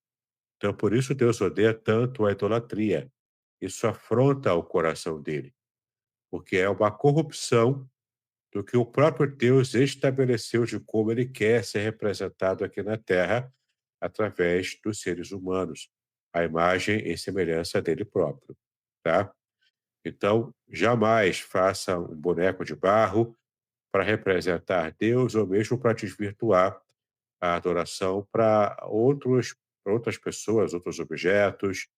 Então, por isso Deus odeia tanto a idolatria. Isso afronta o coração dele, porque é uma corrupção do que o próprio Deus estabeleceu de como ele quer ser representado aqui na Terra através dos seres humanos, a imagem e semelhança dele próprio, tá? Então, jamais faça um boneco de barro, para representar Deus ou mesmo para desvirtuar a adoração para outras pessoas, outros objetos,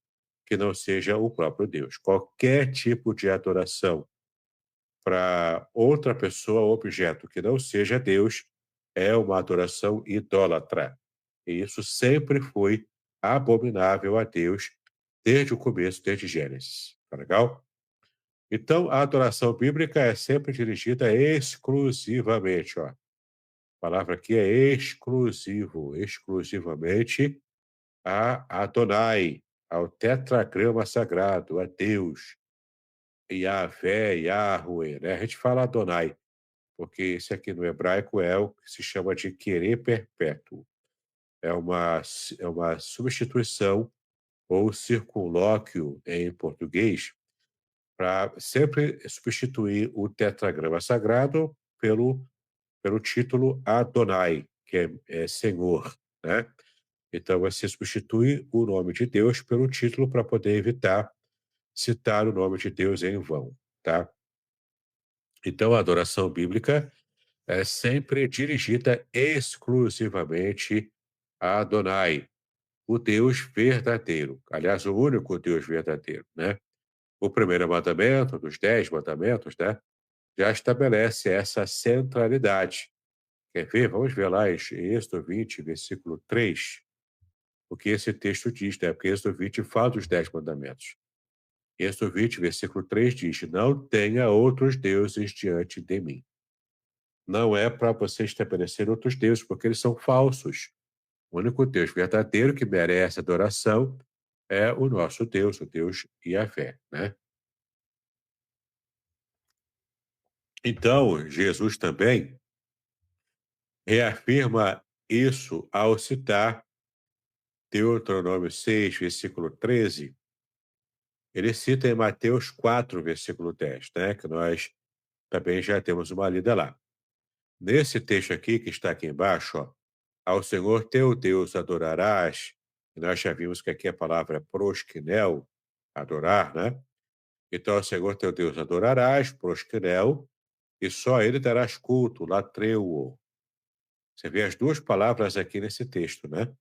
que não seja o próprio Deus. Qualquer tipo de adoração para outra pessoa ou objeto que não seja Deus é uma adoração idólatra. E isso sempre foi abominável a Deus desde o começo, desde Gênesis. Tá legal? Então, a adoração bíblica é sempre dirigida exclusivamente, ó. A palavra aqui é exclusivo, exclusivamente a Adonai, ao tetragrama sagrado, a Deus, Yahvé, Yahweh, né? A gente fala Adonai, porque esse aqui no hebraico é o que se chama de querer perpétuo. É uma substituição ou circunlóquio em português para sempre substituir o tetragrama sagrado pelo título Adonai, que é Senhor, né? Então você substitui o nome de Deus pelo título para poder evitar citar o nome de Deus em vão, tá? Então a adoração bíblica é sempre dirigida exclusivamente a Adonai, o Deus verdadeiro. Aliás, o único Deus verdadeiro, né? O primeiro mandamento, dos 10 mandamentos, né? Já estabelece essa centralidade. Quer ver? Vamos ver lá em Êxodo 20, versículo 3, o que esse texto diz, né? Porque Êxodo 20 fala dos 10 mandamentos. Êxodo 20, versículo 3 diz: Não tenha outros deuses diante de mim. Não é para você estabelecer outros deuses, porque eles são falsos. O único Deus verdadeiro que merece adoração é o nosso Deus, o Deus Yahvé, né? Então, Jesus também reafirma isso ao citar Deuteronômio 6, versículo 13. Ele cita em Mateus 4, versículo 10, né? Que nós também já temos uma lida lá. Nesse texto aqui, que está aqui embaixo, ó, ao Senhor teu Deus adorarás, e nós já vimos que aqui a palavra é proskinel, adorar, né? Então, ao Senhor teu Deus adorarás, proskinel, e só a ele darás culto, latreuo. Você vê as duas palavras aqui nesse texto, né?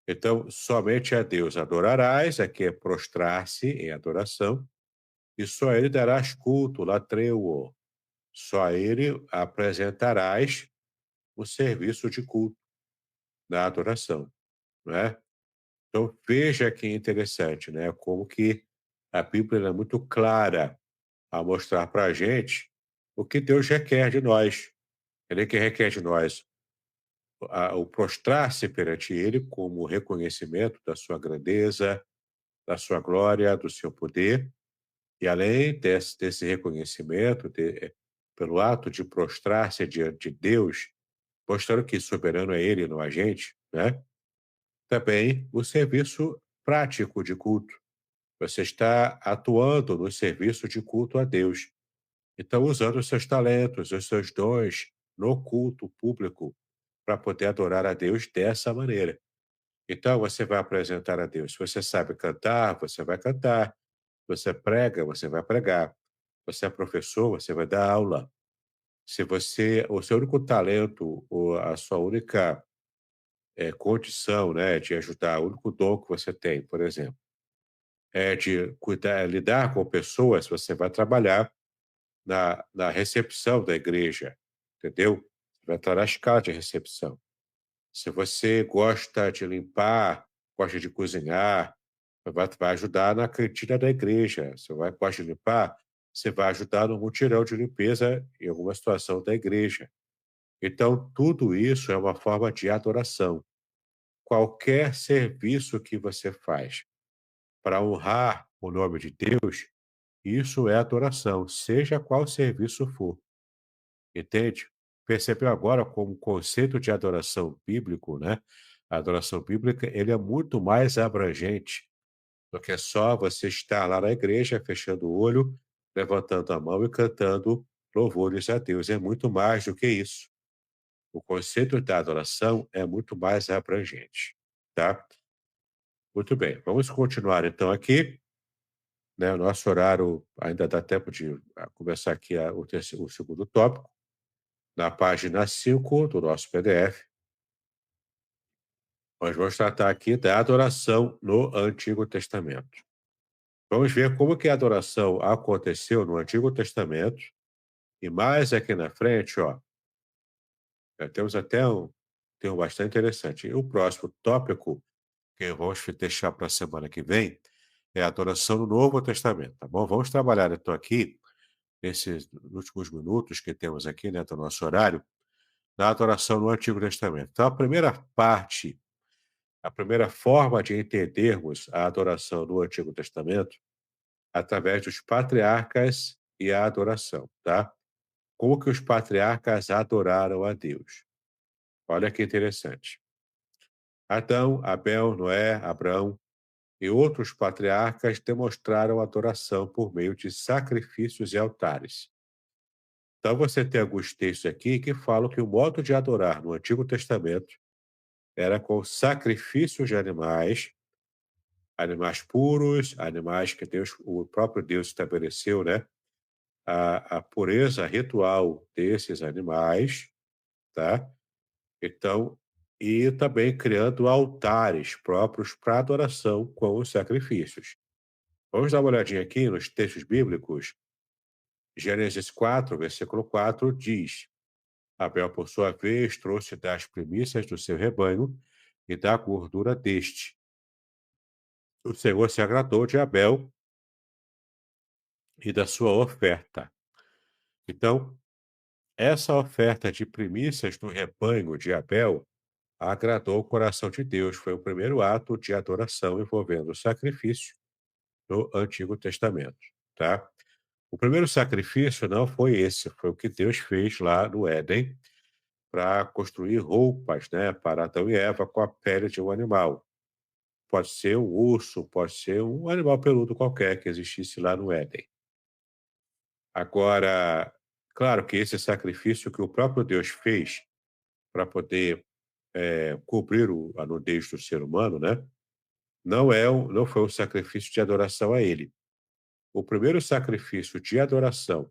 Então, somente a Deus adorarás, aqui é prostrar-se em adoração, e só a ele darás culto, latreuo. Só a ele apresentarás o serviço de culto da adoração, não é? Então, veja que interessante, né? Como que a Bíblia é muito clara a mostrar para a gente o que Deus requer de nós. Ele que requer de nós o prostrar-se perante Ele como reconhecimento da sua grandeza, da sua glória, do seu poder. E além desse reconhecimento, pelo ato de prostrar-se diante de Deus, mostrando que soberano é Ele, não a gente, né? Também o serviço prático de culto. Você está atuando no serviço de culto a Deus. Então, usando os seus talentos, os seus dons no culto público para poder adorar a Deus dessa maneira. Então, você vai apresentar a Deus. Se você sabe cantar, você vai cantar. Você prega, você vai pregar. Você é professor, você vai dar aula. Se o seu único talento ou a sua única condição, né, de ajudar, o único dom que você tem, por exemplo, é de cuidar, lidar com pessoas, você vai trabalhar na recepção da igreja, entendeu? Você vai estar na escala de recepção. Se você gosta de limpar, gosta de cozinhar, vai ajudar na cantina da igreja. Se você gosta de limpar, você vai ajudar no mutirão de limpeza em alguma situação da igreja. Então, tudo isso é uma forma de adoração. Qualquer serviço que você faz para honrar o nome de Deus, isso é adoração, seja qual serviço for. Entende? Percebeu agora como o conceito de adoração bíblico, né? A adoração bíblica, ele é muito mais abrangente do que só você estar lá na igreja, fechando o olho, levantando a mão e cantando louvores a Deus. É muito mais do que isso. O conceito da adoração é muito mais abrangente, tá? Muito bem, vamos continuar então aqui, né? O nosso horário ainda dá tempo de começar aqui o segundo tópico. Na página 5 do nosso PDF, nós vamos tratar aqui da adoração no Antigo Testamento. Vamos ver como que a adoração aconteceu no Antigo Testamento e mais aqui na frente, ó, temos até um termo bastante interessante. E o próximo tópico que vamos deixar para a semana que vem é a adoração no Novo Testamento, tá bom? Vamos trabalhar então aqui, nesses últimos minutos que temos aqui, né, do nosso horário, na adoração no Antigo Testamento. Então, a primeira parte, a primeira forma de entendermos a adoração no Antigo Testamento, através dos patriarcas e a adoração, tá? Como que os patriarcas adoraram a Deus? Olha que interessante. Adão, Abel, Noé, Abraão e outros patriarcas demonstraram adoração por meio de sacrifícios e altares. Então você tem alguns textos aqui que falam que o modo de adorar no Antigo Testamento era com sacrifícios de animais, animais puros, animais que Deus, o próprio Deus estabeleceu, né? A pureza ritual desses animais, tá? Então, e também criando altares próprios para adoração com os sacrifícios. Vamos dar uma olhadinha aqui nos textos bíblicos. Gênesis 4, versículo 4 diz: Abel, por sua vez, trouxe das primícias do seu rebanho e da gordura deste. O Senhor se agradou de Abel e da sua oferta. Então, essa oferta de primícias do rebanho de Abel agradou o coração de Deus. Foi o primeiro ato de adoração envolvendo o sacrifício no Antigo Testamento, tá? O primeiro sacrifício não foi esse, foi o que Deus fez lá no Éden para construir roupas, né, para Adão e Eva com a pele de um animal. Pode ser um urso, pode ser um animal peludo qualquer que existisse lá no Éden. Agora, claro que esse sacrifício que o próprio Deus fez para poder cobrir a nudez do ser humano, né? Não foi um sacrifício de adoração a ele. O primeiro sacrifício de adoração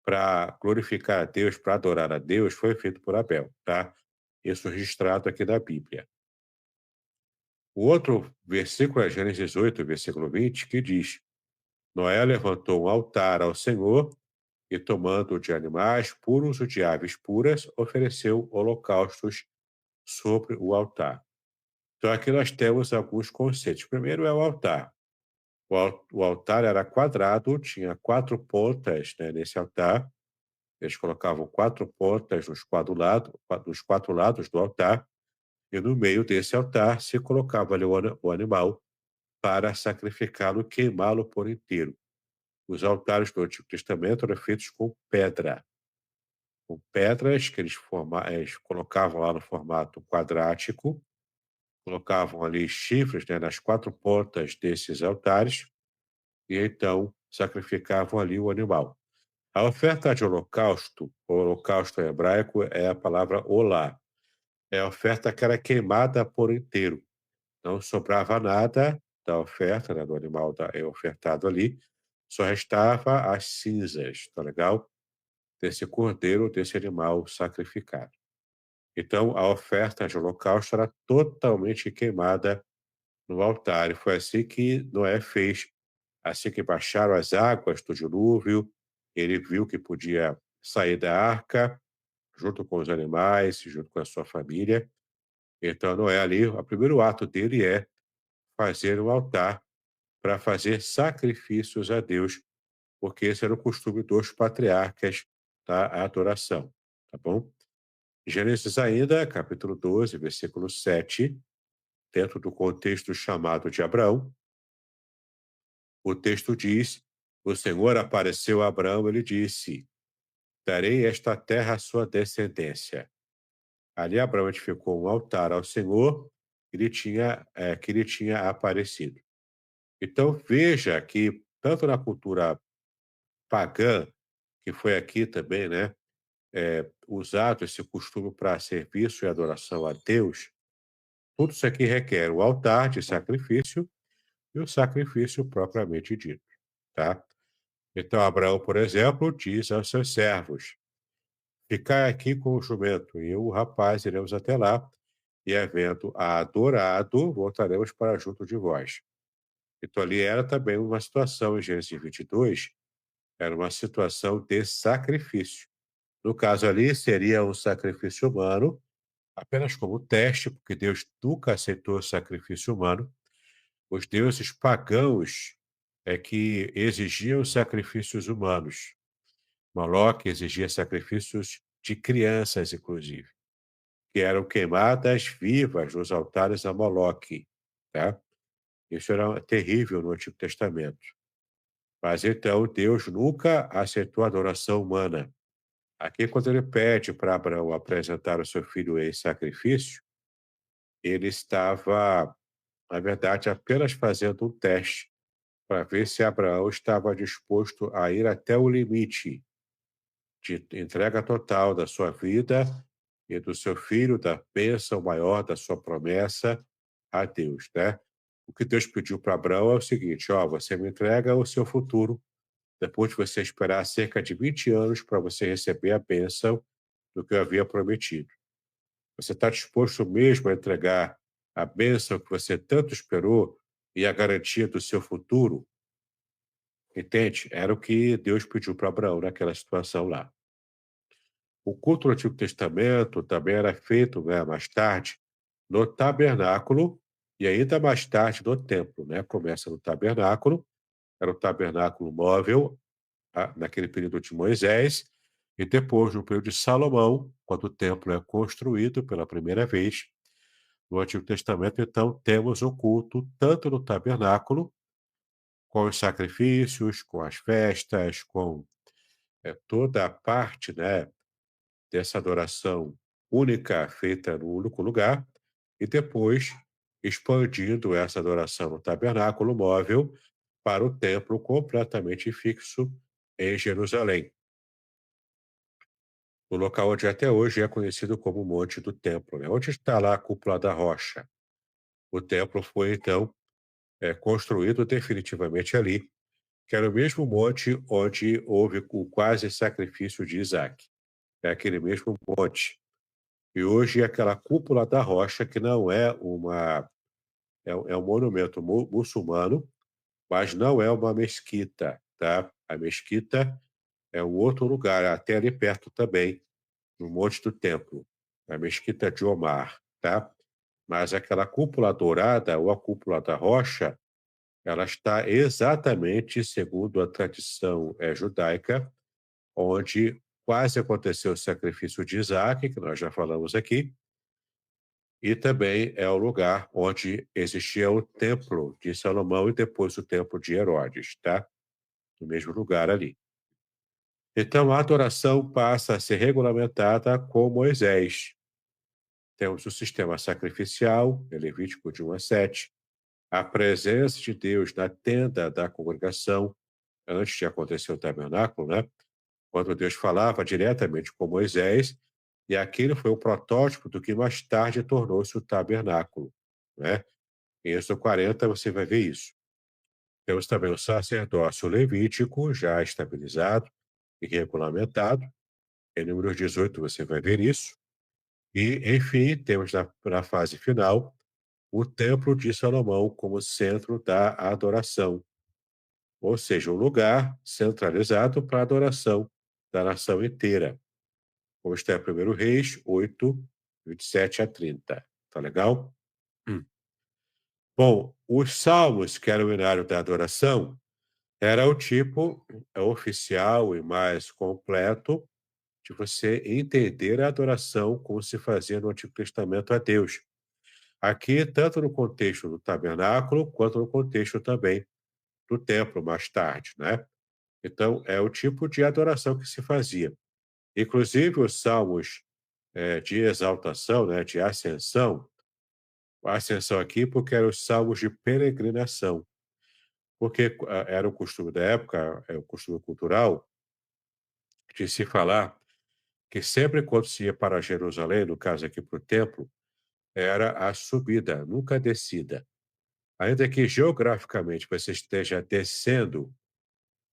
para glorificar a Deus, para adorar a Deus, foi feito por Abel, tá? Isso registrado aqui na Bíblia. O outro versículo é Gênesis 8, versículo 20, que diz: Noé levantou um altar ao Senhor e, tomando de animais puros ou de aves puras, ofereceu holocaustos sobre o altar. Então, aqui nós temos alguns conceitos. Primeiro é o altar. O altar era quadrado, tinha 4 pontas, né, nesse altar. Eles colocavam 4 pontas nos 4 lados do altar, e no meio desse altar se colocava ali o animal para sacrificá-lo e queimá-lo por inteiro. Os altares do Antigo Testamento eram feitos com pedras que eles colocavam lá no formato quadrático, colocavam ali chifres, né, nas 4 pontas desses altares, e então sacrificavam ali o animal. A oferta de holocausto, o holocausto em hebraico é a palavra olá. É a oferta que era queimada por inteiro. Não sobrava nada da oferta, né, do animal ofertado ali, só restava as cinzas, tá legal? Desse cordeiro, desse animal sacrificado. Então, a oferta de holocausto era totalmente queimada no altar. E foi assim que Noé fez. Assim que baixaram as águas do dilúvio, ele viu que podia sair da arca, junto com os animais, junto com a sua família. Então, Noé ali, o primeiro ato dele é fazer um altar para fazer sacrifícios a Deus, porque esse era o costume dos patriarcas da adoração, tá bom? Gênesis ainda, capítulo 12, versículo 7, dentro do contexto chamado de Abraão, o texto diz: O Senhor apareceu a Abraão, ele disse: Darei esta terra à sua descendência. Ali Abraão edificou um altar ao Senhor que lhe tinha aparecido. Então veja que tanto na cultura pagã, que foi aqui também, né, usado esse costume para serviço e adoração a Deus, tudo isso aqui requer o altar de sacrifício e o sacrifício propriamente dito, tá? Então Abraão, por exemplo, diz aos seus servos: Ficai aqui com o jumento, e eu, o rapaz, iremos até lá, e havendo adorado, voltaremos para junto de vós. Então ali era também uma situação, em Gênesis 22, era uma situação de sacrifício. No caso ali, seria um sacrifício humano, apenas como teste, porque Deus nunca aceitou sacrifício humano. Os deuses pagãos é que exigiam sacrifícios humanos. Moloque exigia sacrifícios de crianças, inclusive, que eram queimadas vivas nos altares a Moloque, tá? Isso era terrível no Antigo Testamento. Mas então Deus nunca aceitou a adoração humana. Aqui, quando ele pede para Abraão apresentar o seu filho em sacrifício, ele estava, na verdade, apenas fazendo um teste para ver se Abraão estava disposto a ir até o limite de entrega total da sua vida e do seu filho, da bênção maior da sua promessa a Deus, né? O que Deus pediu para Abraão é o seguinte: ó, você me entrega o seu futuro depois de você esperar cerca de 20 anos para você receber a bênção do que eu havia prometido. Você está disposto mesmo a entregar a bênção que você tanto esperou e a garantia do seu futuro? Entende? Era o que Deus pediu para Abraão naquela situação lá. O culto no Antigo Testamento também era feito, né, mais tarde no tabernáculo e ainda mais tarde no templo, né? Começa no tabernáculo, era o tabernáculo móvel, naquele período de Moisés, e depois, no período de Salomão, quando o templo é construído pela primeira vez, no Antigo Testamento, então, temos o culto tanto no tabernáculo, com os sacrifícios, com as festas, com toda a parte, né, dessa adoração única feita no único lugar, e depois expandindo essa adoração no tabernáculo móvel para o templo completamente fixo em Jerusalém. O local onde até hoje é conhecido como Monte do Templo, né? Onde está lá a cúpula da rocha. O templo foi, então, construído definitivamente ali, que era o mesmo monte onde houve o quase sacrifício de Isaac. É aquele mesmo monte. E hoje é aquela cúpula da rocha, que não é uma. É um monumento muçulmano, mas não é uma mesquita, tá? A mesquita é um outro lugar, até ali perto também, no Monte do Templo, a Mesquita de Omar, tá? Mas aquela cúpula dourada ou a cúpula da rocha, ela está exatamente segundo a tradição judaica, onde quase aconteceu o sacrifício de Isaac, que nós já falamos aqui, e também é o lugar onde existia o templo de Salomão e depois o templo de Herodes, tá? No mesmo lugar ali. Então a adoração passa a ser regulamentada com Moisés. Temos o sistema sacrificial, em Levítico de 1 a 7, a presença de Deus na tenda da congregação, antes de acontecer o tabernáculo, né? Quando Deus falava diretamente com Moisés, e aquele foi o protótipo do que mais tarde tornou-se o tabernáculo, né? Em Êxodo 40 você vai ver isso. Temos também o sacerdócio levítico, já estabilizado e regulamentado. Em Números 18 você vai ver isso. E, enfim, temos na fase final o Templo de Salomão como centro da adoração, ou seja, um lugar centralizado para a adoração da nação inteira, como está em 1 Reis 8, 27 a 30. Tá legal? Hum. Bom, os salmos, que era o hinário da adoração, era o tipo oficial e mais completo de você entender a adoração como se fazia no Antigo Testamento a Deus. Aqui, tanto no contexto do tabernáculo, quanto no contexto também do templo, mais tarde, né? Então, é o tipo de adoração que se fazia. Inclusive, os salmos de exaltação, né, de ascensão, a ascensão aqui porque eram os salmos de peregrinação, porque era o costume da época, é o costume cultural, de se falar que sempre quando se ia para Jerusalém, no caso aqui para o templo, era a subida, nunca a descida. Ainda que geograficamente você esteja descendo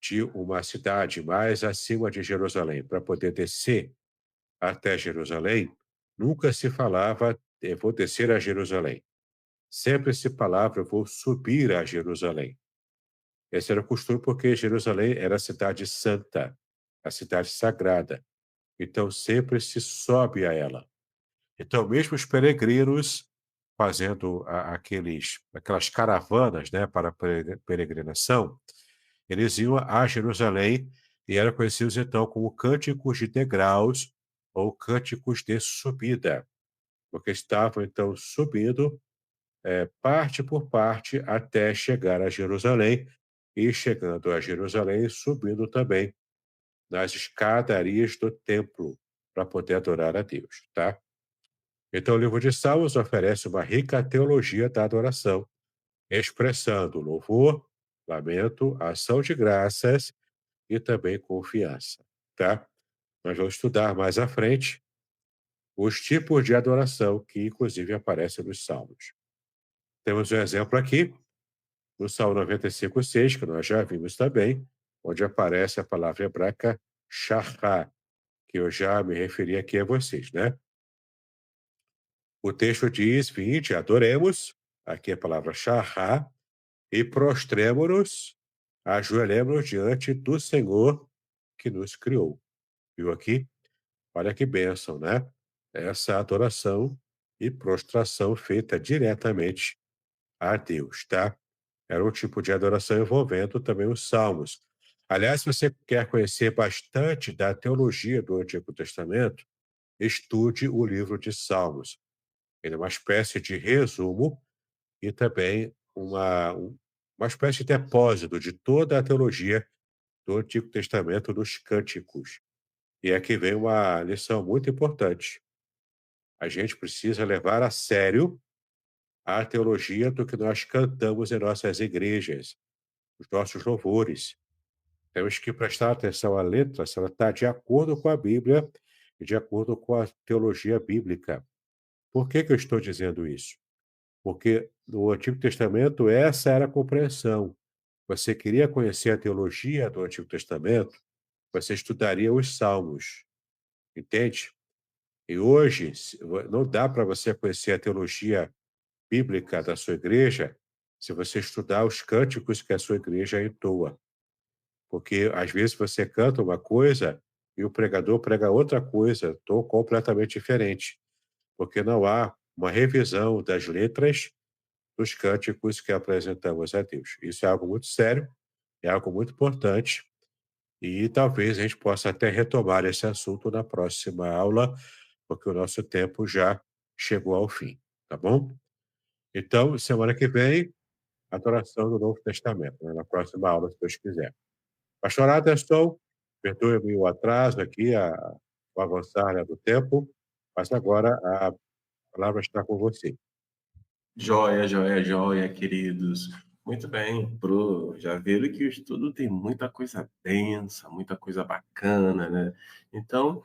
de uma cidade mais acima de Jerusalém para poder descer, até Jerusalém, nunca se falava, vou descer a Jerusalém. Sempre se falava, eu vou subir a Jerusalém. Esse era o costume porque Jerusalém era a cidade santa, a cidade sagrada. Então sempre se sobe a ela. Então mesmo os peregrinos fazendo aquelas caravanas, né, para a peregrinação, eles iam a Jerusalém e eram conhecidos então como cânticos de degraus ou cânticos de subida, porque estavam então subindo parte por parte até chegar a Jerusalém e chegando a Jerusalém, subindo também nas escadarias do templo para poder adorar a Deus, tá? Então o livro de Salmos oferece uma rica teologia da adoração, expressando louvor, lamento, ação de graças e também confiança, tá? Nós vamos estudar mais à frente os tipos de adoração que, inclusive, aparecem nos Salmos. Temos um exemplo aqui, no Salmo 95:6, que nós já vimos também, onde aparece a palavra hebraica shachar, que eu já me referi aqui a vocês, né? O texto diz: Vinde, adoremos, aqui a palavra shachar, e prostremo-nos, ajoelhemos diante do Senhor que nos criou. Viu aqui? Olha que bênção, né? Essa adoração e prostração feita diretamente a Deus, tá? Era um tipo de adoração envolvendo também os salmos. Aliás, se você quer conhecer bastante da teologia do Antigo Testamento, estude o livro de Salmos. Ele é uma espécie de resumo e também uma espécie de depósito de toda a teologia do Antigo Testamento dos cânticos. E aqui vem uma lição muito importante. A gente precisa levar a sério a teologia do que nós cantamos em nossas igrejas, os nossos louvores. Temos que prestar atenção à letra, se ela está de acordo com a Bíblia e de acordo com a teologia bíblica. Por que eu estou dizendo isso? Porque no Antigo Testamento essa era a compreensão. Você queria conhecer a teologia do Antigo Testamento, você estudaria os Salmos, entende? E hoje não dá para você conhecer a teologia bíblica da sua igreja se você estudar os cânticos que a sua igreja entoa. Porque às vezes você canta uma coisa e o pregador prega outra coisa, tom completamente diferente, porque não há uma revisão das letras dos cânticos que apresentamos a Deus. Isso é algo muito sério, é algo muito importante, e talvez a gente possa até retomar esse assunto na próxima aula, porque o nosso tempo já chegou ao fim, tá bom? Então, semana que vem, adoração do Novo Testamento, né, na próxima aula, se Deus quiser. Pastor Aderson, perdoe-me o atraso aqui, o avançar, né, do tempo, mas agora a palavra está com você. Joia, joia, joia, queridos. Muito bem, Pro. Já viram que o estudo tem muita coisa densa, muita coisa bacana, né? Então,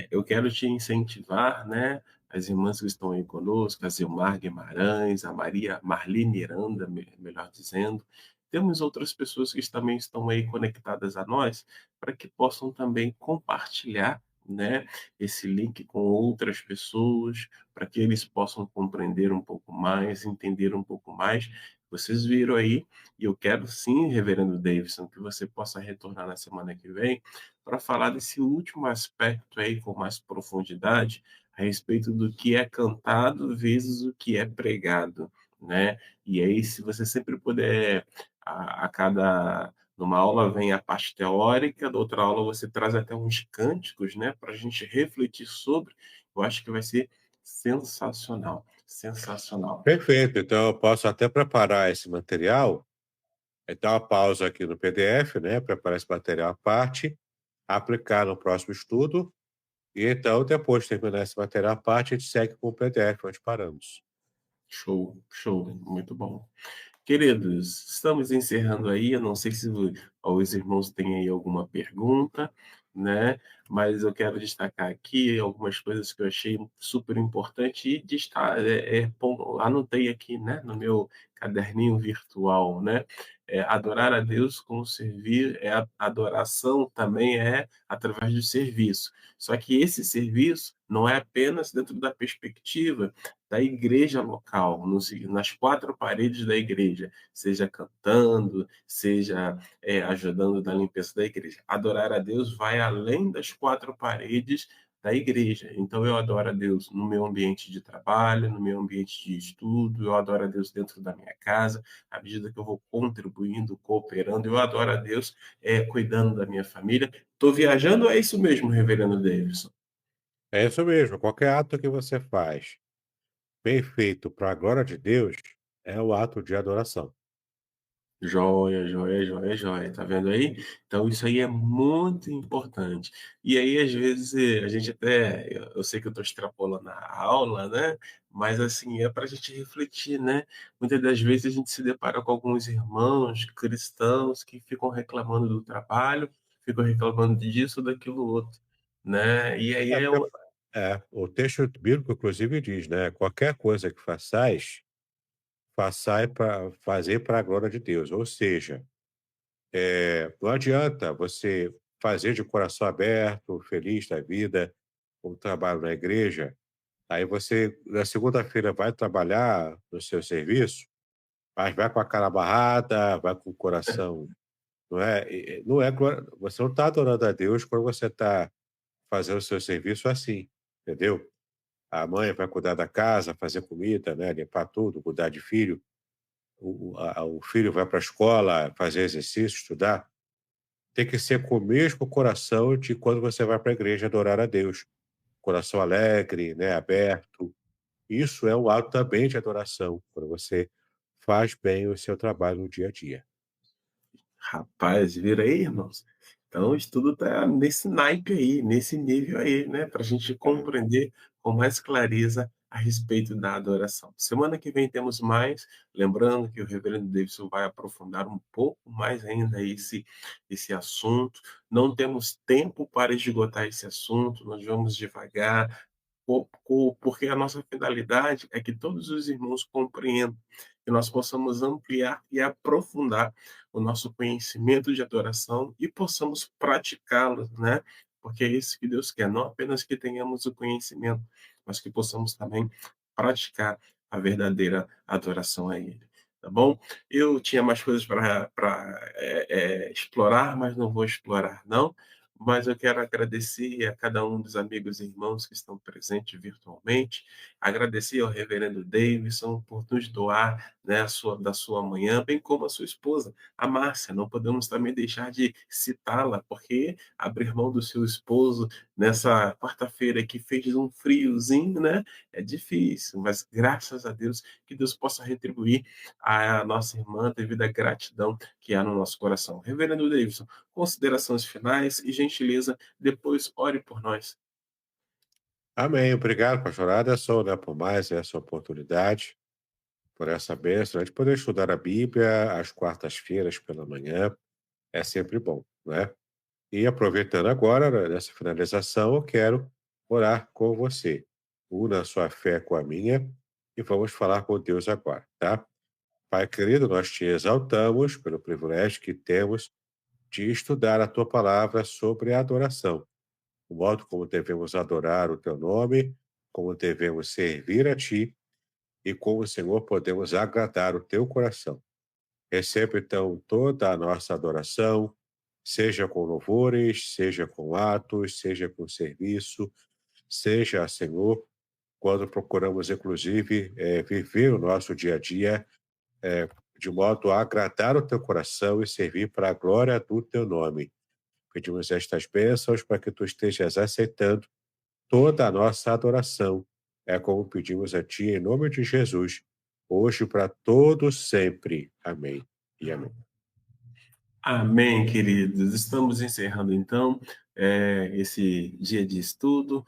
eu quero te incentivar, né? As irmãs que estão aí conosco, a Zilmar Guimarães, a Maria Marli Miranda, melhor dizendo. Temos outras pessoas que também estão aí conectadas a nós, para que possam também compartilhar, né, esse link com outras pessoas, para que eles possam compreender um pouco mais, entender um pouco mais. Vocês viram aí, e eu quero sim, Reverendo Davidson, que você possa retornar na semana que vem para falar desse último aspecto aí com mais profundidade a respeito do que é cantado vezes o que é pregado, né? E aí, se você sempre puder, a cada numa aula vem a parte teórica, da outra aula você traz até uns cânticos, né, para a gente refletir sobre. Eu acho que vai ser sensacional, sensacional. Perfeito, então eu posso até preparar esse material, dar uma pausa aqui no PDF, né, preparar esse material à parte, aplicar no próximo estudo, e então, depois de terminar esse material à parte, a gente segue com o PDF onde paramos. Show, show, muito bom. Queridos, estamos encerrando aí. Eu não sei se os irmãos têm aí alguma pergunta, né? Mas eu quero destacar aqui algumas coisas que eu achei super importante e anotei aqui, né, no meu caderninho virtual, né? Adorar a Deus com servir, a adoração também é através do serviço. Só que esse serviço não é apenas dentro da perspectiva da igreja local, nas quatro paredes da igreja, seja cantando, seja ajudando na limpeza da igreja. Adorar a Deus vai além das quatro paredes da igreja. Então, eu adoro a Deus no meu ambiente de trabalho, no meu ambiente de estudo, eu adoro a Deus dentro da minha casa, à medida que eu vou contribuindo, cooperando, eu adoro a Deus cuidando da minha família. Estou viajando, é isso mesmo, Reverendo Davidson? É isso mesmo, qualquer ato que você faz bem feito para a glória de Deus é o ato de adoração. Joia, joia, joia, joia. Tá vendo aí? Então isso aí é muito importante. E aí, às vezes, a gente até eu sei que eu estou extrapolando a aula, né, mas, assim, é para a gente refletir, né. Muitas das vezes a gente se depara com alguns irmãos cristãos que ficam reclamando do trabalho, ficam reclamando disso, daquilo outro, né. E aí É, é porque o o texto bíblico inclusive diz, né: "Qualquer coisa que façais, façai para fazer para a glória de Deus", ou seja, não adianta você fazer de coração aberto, feliz da vida, um trabalho na igreja, aí você na segunda-feira vai trabalhar no seu serviço, mas vai com a cara amarrada, vai com o coração, não é, não é glória, você não está adorando a Deus quando você está fazendo o seu serviço assim, entendeu? A mãe vai cuidar da casa, fazer comida, né, limpar tudo, cuidar de filho, o filho vai para a escola fazer exercício, estudar. Tem que ser com o mesmo coração de quando você vai para a igreja adorar a Deus. Coração alegre, né, aberto. Isso é um ato também de adoração, quando você faz bem o seu trabalho no dia a dia. Rapaz, vira aí, irmãos. Então, o estudo tá nesse naipe aí, nesse nível aí, né, para a gente É. compreender com mais clareza a respeito da adoração. Semana que vem temos mais, lembrando que o reverendo Davidson vai aprofundar um pouco mais ainda esse assunto. Não temos tempo para esgotar esse assunto, nós vamos devagar, porque a nossa finalidade é que todos os irmãos compreendam, que nós possamos ampliar e aprofundar o nosso conhecimento de adoração e possamos praticá-lo, né? Porque é isso que Deus quer, não apenas que tenhamos o conhecimento, mas que possamos também praticar a verdadeira adoração a Ele. Tá bom? Eu tinha mais coisas para explorar, mas não vou explorar, não. Mas eu quero agradecer a cada um dos amigos e irmãos que estão presentes virtualmente, agradecer ao reverendo Davidson por nos doar, né, da sua manhã, bem como a sua esposa, a Márcia. Não podemos também deixar de citá-la, porque abrir mão do seu esposo nessa quarta-feira que fez um friozinho, né, é difícil, mas graças a Deus, que Deus possa retribuir a nossa irmã devido à gratidão que há no nosso coração. Reverendo Davidson, considerações finais e gentileza, depois ore por nós. Amém. Obrigado, pastor Aderson, né, por mais essa oportunidade, por essa bênção, né, de poder estudar a Bíblia às quartas-feiras pela manhã. É sempre bom, né? E aproveitando agora, né, nessa finalização, eu quero orar com você. Una a sua fé com a minha e vamos falar com Deus agora, tá? Pai querido, nós te exaltamos pelo privilégio que temos de estudar a tua palavra sobre a adoração, o modo como devemos adorar o teu nome, como devemos servir a ti e como, Senhor, podemos agradar o teu coração. Recebe então toda a nossa adoração, seja com louvores, seja com atos, seja com serviço, seja, Senhor, quando procuramos, inclusive, viver o nosso dia a dia de modo a agradar o teu coração e servir para a glória do teu nome. Pedimos estas bênçãos para que tu estejas aceitando toda a nossa adoração. É como pedimos a ti em nome de Jesus, hoje e para todos sempre. Amém e amém. Amém, queridos. Estamos encerrando então esse dia de estudo.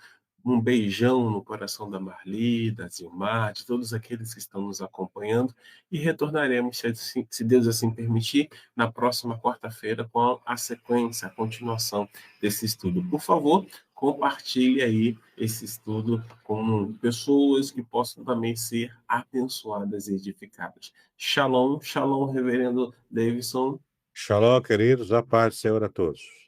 Um beijão no coração da Marli, da Zilmar, de todos aqueles que estão nos acompanhando e retornaremos, se Deus assim permitir, na próxima quarta-feira com a sequência, a continuação desse estudo. Por favor, compartilhe aí esse estudo com pessoas que possam também ser abençoadas e edificadas. Shalom, shalom, reverendo Davidson. Shalom, queridos, a paz do Senhor a todos.